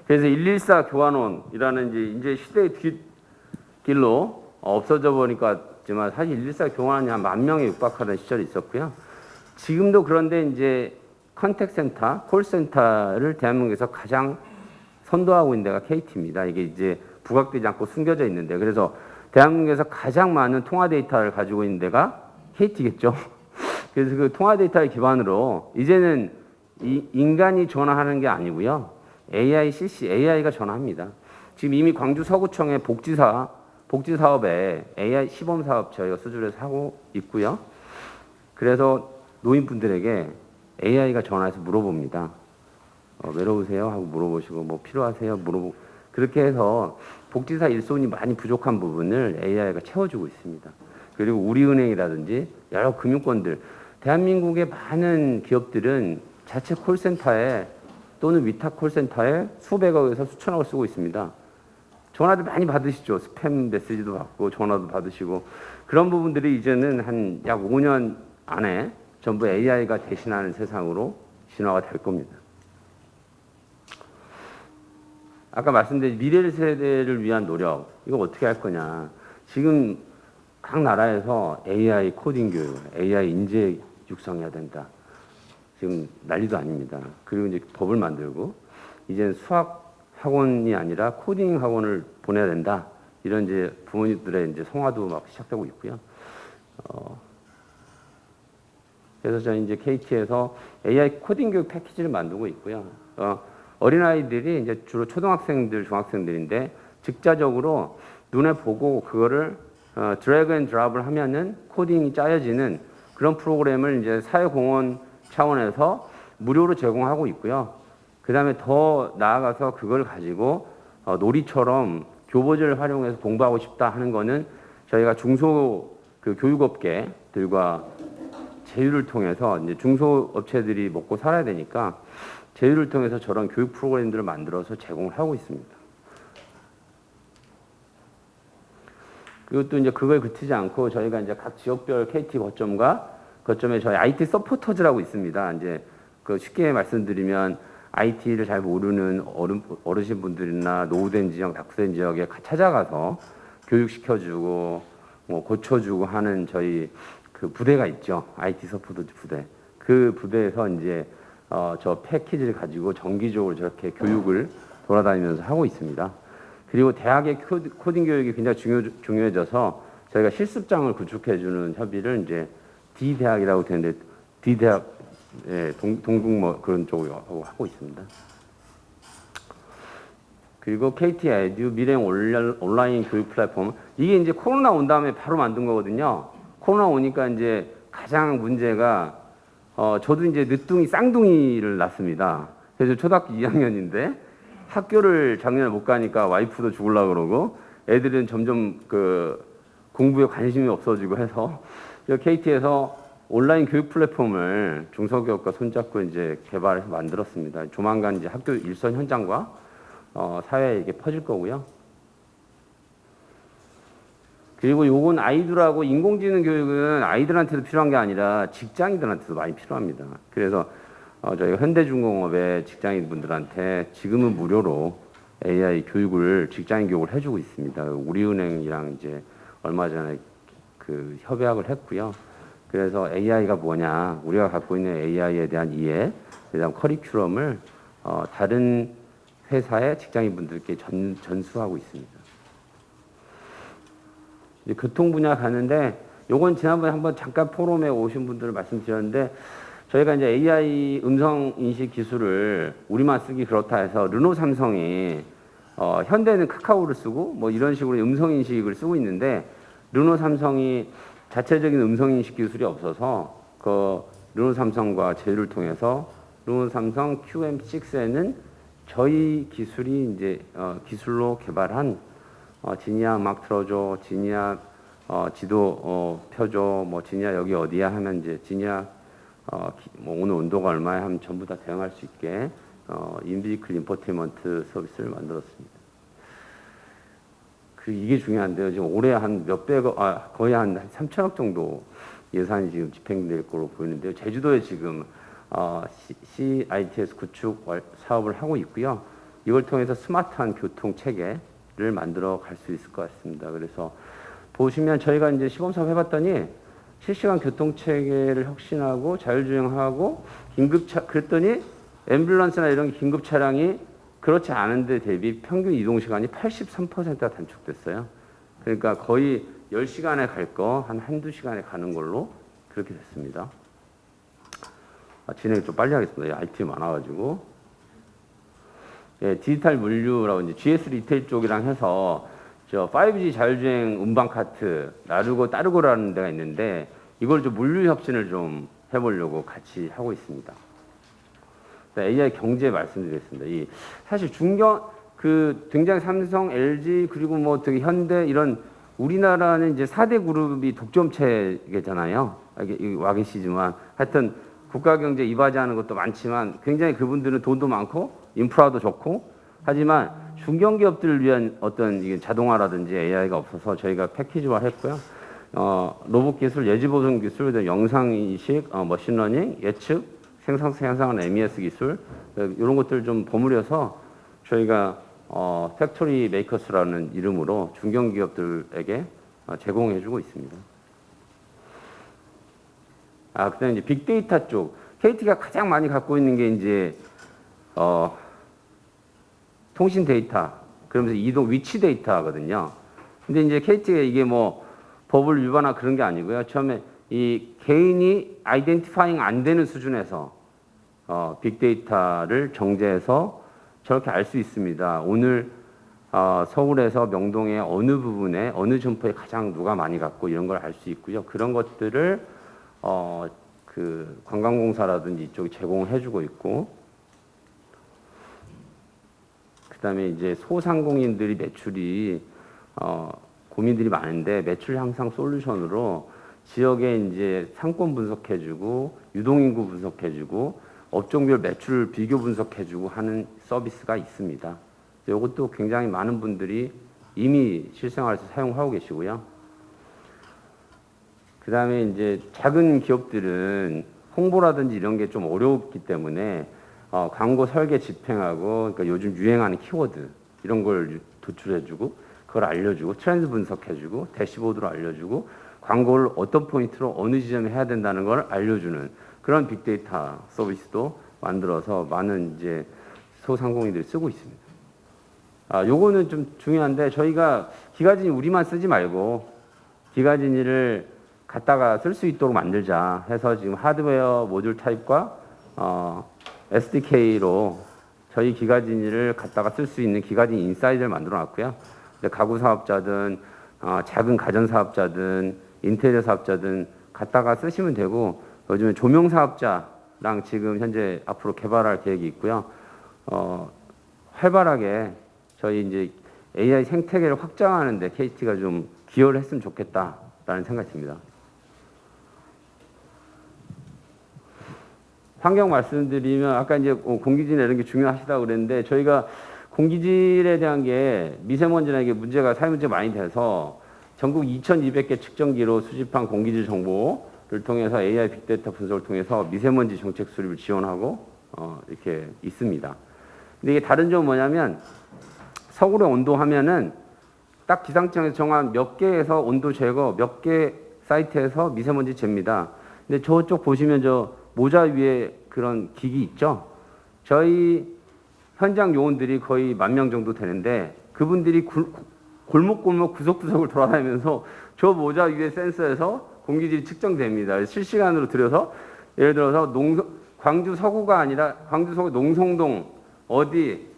그래서 114 교환원이라는 이제 시대의 뒷길로 없어져 버니까지만 사실 114 교환원이 한 10,000명에 육박하는 시절이 있었고요. 지금도 그런데 이제 컨택센터, 콜센터를 대한민국에서 가장 선도하고 있는 데가 KT입니다. 이게 이제 부각되지 않고 숨겨져 있는데 그래서 대한민국에서 가장 많은 통화 데이터를 가지고 있는 데가 KT겠죠. 그래서 그 통화 데이터를 기반으로 이제는 인간이 전화하는 게 아니고요. AI가 전화합니다. 지금 이미 광주 서구청의 복지 사업에 AI 시범 사업 저희가 수주를 하고 있고요. 그래서 노인분들에게 AI가 전화해서 물어봅니다. 외로우세요? 하고 물어보시고 뭐 필요하세요? 물어보고 그렇게 해서 복지사 일손이 많이 부족한 부분을 AI가 채워주고 있습니다. 그리고 우리은행이라든지 여러 금융권들 대한민국의 많은 기업들은 자체 콜센터에 또는 위탁 콜센터에 수백억에서 수천억을 쓰고 있습니다. 전화도 많이 받으시죠. 스팸 메시지도 받고 전화도 받으시고 그런 부분들이 이제는 한 약 5년 안에 전부 AI가 대신하는 세상으로 진화가 될 겁니다. 아까 말씀드린 미래 세대를 위한 노력 이거 어떻게 할 거냐. 지금 각 나라에서 AI 코딩 교육, AI 인재 육성해야 된다. 지금 난리도 아닙니다. 그리고 이제 법을 만들고 이제는 수학 학원이 아니라 코딩 학원을 보내야 된다. 이런 이제 부모님들의 이제 성화도 막 시작되고 있고요. 그래서 저는 이제 KT에서 AI 코딩 교육 패키지를 만들고 있고요. 어린아이들이 이제 주로 초등학생들, 중학생들인데 직자적으로 눈에 보고 그거를 드래그 앤 드랍을 하면은 코딩이 짜여지는 그런 프로그램을 이제 사회공헌 차원에서 무료로 제공하고 있고요. 그 다음에 더 나아가서 그걸 가지고 놀이처럼 교보제를 활용해서 공부하고 싶다 하는 거는 저희가 중소 그 교육업계들과 제휴를 통해서 이제 중소업체들이 먹고 살아야 되니까 제휴를 통해서 저런 교육 프로그램들을 만들어서 제공을 하고 있습니다. 그리고 또 이제 그걸 그치지 않고 저희가 이제 각 지역별 KT 거점에 저희 IT 서포터즈라고 있습니다. 이제 그 쉽게 말씀드리면 IT를 잘 모르는 어르신분들이나 노후된 지역, 낙후된 지역에 찾아가서 교육시켜주고 뭐 고쳐주고 하는 저희 그 부대가 있죠. IT 서포터즈 부대. 그 부대에서 이제 저 패키지를 가지고 정기적으로 저렇게 교육을 돌아다니면서 하고 있습니다. 그리고 대학의 코딩 교육이 굉장히 중요해져서 저희가 실습장을 구축해주는 협의를 이제 D대학이라고 되는데 D대학 동국 뭐 그런 쪽으로 하고 있습니다. 그리고 KT 에듀 미래형 온라인 교육 플랫폼 이게 이제 코로나 온 다음에 바로 만든 거거든요. 코로나 오니까 이제 가장 문제가 저도 이제 늦둥이 쌍둥이를 낳습니다. 그래서 초등학교 2학년인데 학교를 작년에 못 가니까 와이프도 죽으려고 그러고 애들은 점점 그 공부에 관심이 없어지고 해서 KT에서 온라인 교육 플랫폼을 중소기업과 손잡고 이제 개발해서 만들었습니다. 조만간 이제 학교 일선 현장과 사회에 이게 퍼질 거고요. 그리고 요건 아이들하고 인공지능 교육은 아이들한테도 필요한 게 아니라 직장인들한테도 많이 필요합니다. 그래서 저희가 현대중공업의 직장인분들한테 지금은 무료로 AI 교육을 직장인 교육을 해주고 있습니다. 우리은행이랑 이제 얼마 전에 그 협약을 했고요. 그래서 AI가 뭐냐, 우리가 갖고 있는 AI에 대한 이해, 그다음 커리큘럼을 다른 회사의 직장인분들께 전수하고 있습니다. 이제 교통 분야 가는데, 요건 지난번에 한번 잠깐 포럼에 오신 분들을 말씀드렸는데, 저희가 이제 AI 음성 인식 기술을 우리만 쓰기 그렇다 해서 르노 삼성이 현대는 카카오를 쓰고 뭐 이런 식으로 음성 인식을 쓰고 있는데 르노 삼성이 자체적인 음성 인식 기술이 없어서 그 르노 삼성과 제휴를 통해서 르몬 삼성 QM6에는 저희 기술이 이제 기술로 개발한 지니아 음악 틀어줘, 지니아 지도 펴줘, 뭐 지니아 여기 어디야 하면 이제 지니아 뭐 오늘 온도가 얼마야 하면 전부 다 대응할 수 있게 인비클 인포테인먼트 서비스를 만들었습니다. 이게 중요한데요. 지금 올해 한 몇백억, 거의 한 3천억 정도 예산이 지금 집행될 걸로 보이는데요. 제주도에 지금 CITS 구축 사업을 하고 있고요. 이걸 통해서 스마트한 교통 체계를 만들어 갈 수 있을 것 같습니다. 그래서 보시면 저희가 이제 시범 사업 해봤더니 실시간 교통 체계를 혁신하고 자율주행하고 그랬더니 앰뷸런스나 이런 긴급 차량이 그렇지 않은데 대비 평균 이동 시간이 83%가 단축됐어요. 그러니까 거의 10시간에 갈 거 한 한두 시간에 가는 걸로 그렇게 됐습니다. 진행 좀 빨리 하겠습니다. IT 많아가지고. 예, 디지털 물류라고 이제 GS 리테일 쪽이랑 해서 5G 자율주행 운반 카트 나르고 따르고라는 데가 있는데 이걸 좀 물류 혁신을 좀 해보려고 같이 하고 있습니다. AI 경제 말씀드리겠습니다. 사실 굉장히 삼성, LG 그리고 뭐 되게 현대 이런 우리나라는 이제 4대 그룹이 독점 체계잖아요. 와 계시지만 하여튼 국가 경제 이바지하는 것도 많지만 굉장히 그분들은 돈도 많고 인프라도 좋고 하지만 중견기업들을 위한 어떤 이게 자동화라든지 AI가 없어서 저희가 패키지화했고요. 로봇 기술, 예지 보정 기술, 영상 인식, 머신러닝, 예측, 생성하는 MES 기술 이런 것들을 좀 버무려서 저희가 팩토리 메이커스라는 이름으로 중견기업들에게 제공해주고 있습니다. 그다음에 이제 빅데이터 쪽 KT가 가장 많이 갖고 있는 게 이제 통신 데이터 그러면서 이동 위치 데이터거든요. 근데 이제 KT가 이게 뭐 법을 위반하거나 그런 게 아니고요. 처음에 이 개인이 아이덴티파잉 안 되는 수준에서 빅데이터를 정제해서 저렇게 알 수 있습니다. 오늘 서울에서 명동의 어느 부분에 어느 점포에 가장 누가 많이 갖고 이런 걸 알 수 있고요. 그런 것들을 그 관광공사라든지 이쪽이 제공해주고 있고, 그다음에 이제 소상공인들이 매출이 고민들이 많은데 매출 향상 솔루션으로 지역에 이제 상권 분석해주고 유동인구 분석해주고 업종별 매출 비교 분석해주고 하는 서비스가 있습니다. 이것도 굉장히 많은 분들이 이미 실생활에서 사용하고 계시고요. 그다음에 이제 작은 기업들은 홍보라든지 이런 게 좀 어렵기 때문에 광고 설계 집행하고 그러니까 요즘 유행하는 키워드 이런 걸 도출해주고 그걸 알려주고 트렌드 분석해주고 대시보드로 알려주고 광고를 어떤 포인트로 어느 지점에 해야 된다는 걸 알려주는 그런 빅데이터 서비스도 만들어서 많은 이제 소상공인들이 쓰고 있습니다. 요거는 좀 중요한데 저희가 기가진이 우리만 쓰지 말고 기가진이를 갖다가 쓸 수 있도록 만들자 해서 지금 하드웨어 모듈 타입과 SDK로 저희 기가진이를 갖다가 쓸 수 있는 기가진 인사이드를 만들어 놨고요. 가구 사업자든 작은 가전 사업자든 인테리어 사업자든 갖다가 쓰시면 되고 요즘에 조명 사업자랑 지금 현재 앞으로 개발할 계획이 있고요. 활발하게 저희 이제 AI 생태계를 확장하는데 KT가 좀 기여를 했으면 좋겠다라는 생각이 듭니다. 환경 말씀드리면 아까 이제 공기질 이런 게 중요하시다고 그랬는데 저희가 공기질에 대한 게 미세먼지나 이게 문제가 사회 문제가 많이 돼서 전국 2,200개 측정기로 수집한 공기질 정보를 통해서 AI 빅데이터 분석을 통해서 미세먼지 정책 수립을 지원하고 이렇게 있습니다. 근데 이게 다른 점은 뭐냐면 서울의 온도 하면은 딱 기상청에서 정한 몇 개에서 온도 제거, 몇 개 사이트에서 미세먼지 잽니다. 근데 저쪽 보시면 저 모자 위에 그런 기기 있죠? 저희 현장 요원들이 거의 10,000명 정도 되는데 그분들이 골목골목 구석구석을 돌아다니면서 저 모자 위에 센서에서 공기질이 측정됩니다. 실시간으로 들여서 예를 들어서 광주 서구가 아니라 광주 서구 농성동 어디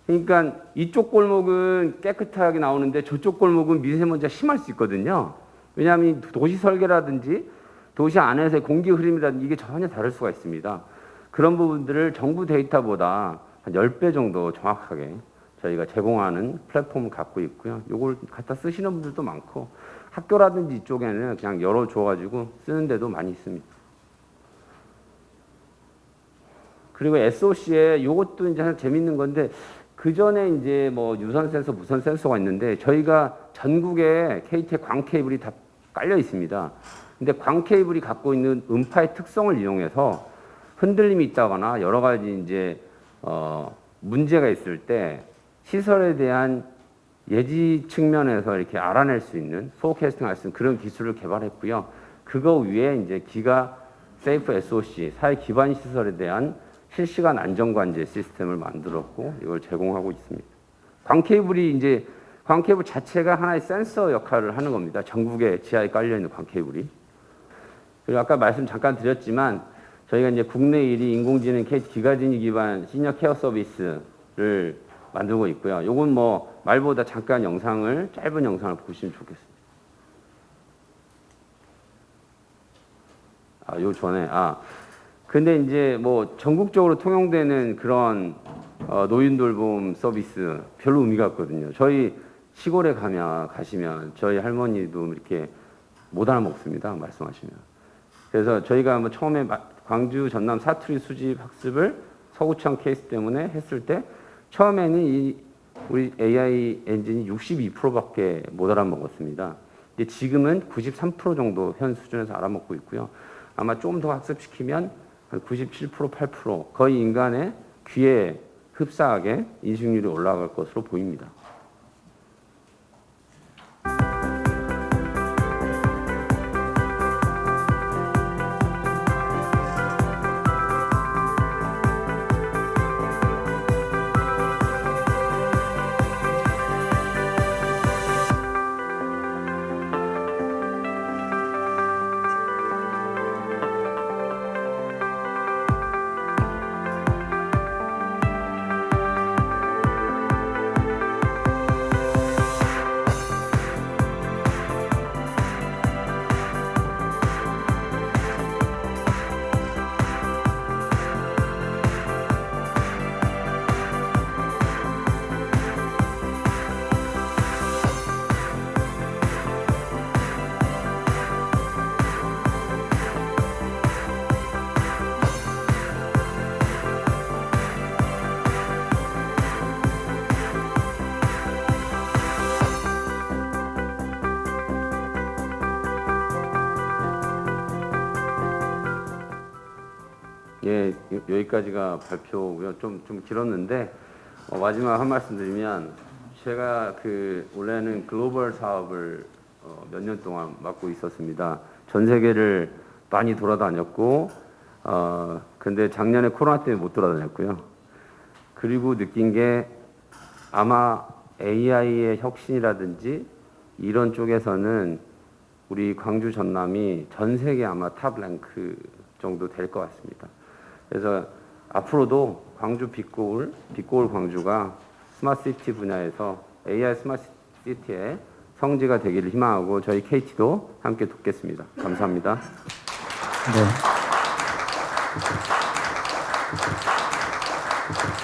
그러니까 이쪽 골목은 깨끗하게 나오는데 저쪽 골목은 미세먼지가 심할 수 있거든요. 왜냐하면 도시 설계라든지 도시 안에서의 공기 흐름이라든지 이게 전혀 다를 수가 있습니다. 그런 부분들을 정부 데이터보다 한 10배 정도 정확하게 저희가 제공하는 플랫폼을 갖고 있고요. 이걸 갖다 쓰시는 분들도 많고 학교라든지 이쪽에는 그냥 열어줘가지고 쓰는 데도 많이 있습니다. 그리고 SOC에 이것도 이제 하나 재밌는 건데 그 전에 이제 뭐 유선 센서, 무선 센서가 있는데 저희가 전국에 KT의 광 케이블이 다 깔려 있습니다. 근데 광 케이블이 갖고 있는 음파의 특성을 이용해서 흔들림이 있다거나 여러 가지 이제 문제가 있을 때 시설에 대한 예지 측면에서 이렇게 알아낼 수 있는 포캐스팅 할 수 있는 그런 기술을 개발했고요. 그거 위에 이제 기가 세이프 SOC 사회 기반 시설에 대한 실시간 안전관제 시스템을 만들었고 이걸 제공하고 있습니다. 광 케이블 자체가 하나의 센서 역할을 하는 겁니다. 전국에 지하에 깔려 있는 광 케이블이. 그리고 아까 말씀 잠깐 드렸지만 저희가 이제 국내 1위 인공지능 KT 기가진이 기반 시니어 케어 서비스를 만들고 있고요. 요건 뭐 말보다 잠깐 짧은 영상을 보시면 좋겠습니다. 요 전에 근데 이제 뭐 전국적으로 통용되는 그런 노인 돌봄 서비스 별로 의미가 없거든요. 저희 시골에 가시면 저희 할머니도 이렇게 못 알아먹습니다. 말씀하시면. 그래서 저희가 뭐 처음에 광주 전남 사투리 수집 학습을 서구청 케이스 때문에 했을 때 처음에는 우리 AI 엔진이 62%밖에 못 알아먹었습니다. 근데 지금은 93% 정도 현 수준에서 알아먹고 있고요. 아마 좀 더 학습시키면 한 97%, 8% 거의 인간의 귀에 흡사하게 인식률이 올라갈 것으로 보입니다. 예, 여기까지가 발표고요. 좀 길었는데 마지막 한 말씀 드리면 제가 원래는 글로벌 사업을 몇 년 동안 맡고 있었습니다. 전 세계를 많이 돌아다녔고 근데 작년에 코로나 때문에 못 돌아다녔고요. 그리고 느낀 게 아마 AI의 혁신이라든지 이런 쪽에서는 우리 광주 전남이 전 세계 아마 탑 랭크 정도 될 것 같습니다. 그래서 앞으로도 광주 빅고울 광주가 스마트시티 분야에서 AI 스마트시티의 성지가 되기를 희망하고 저희 KT도 함께 돕겠습니다. 감사합니다. 네.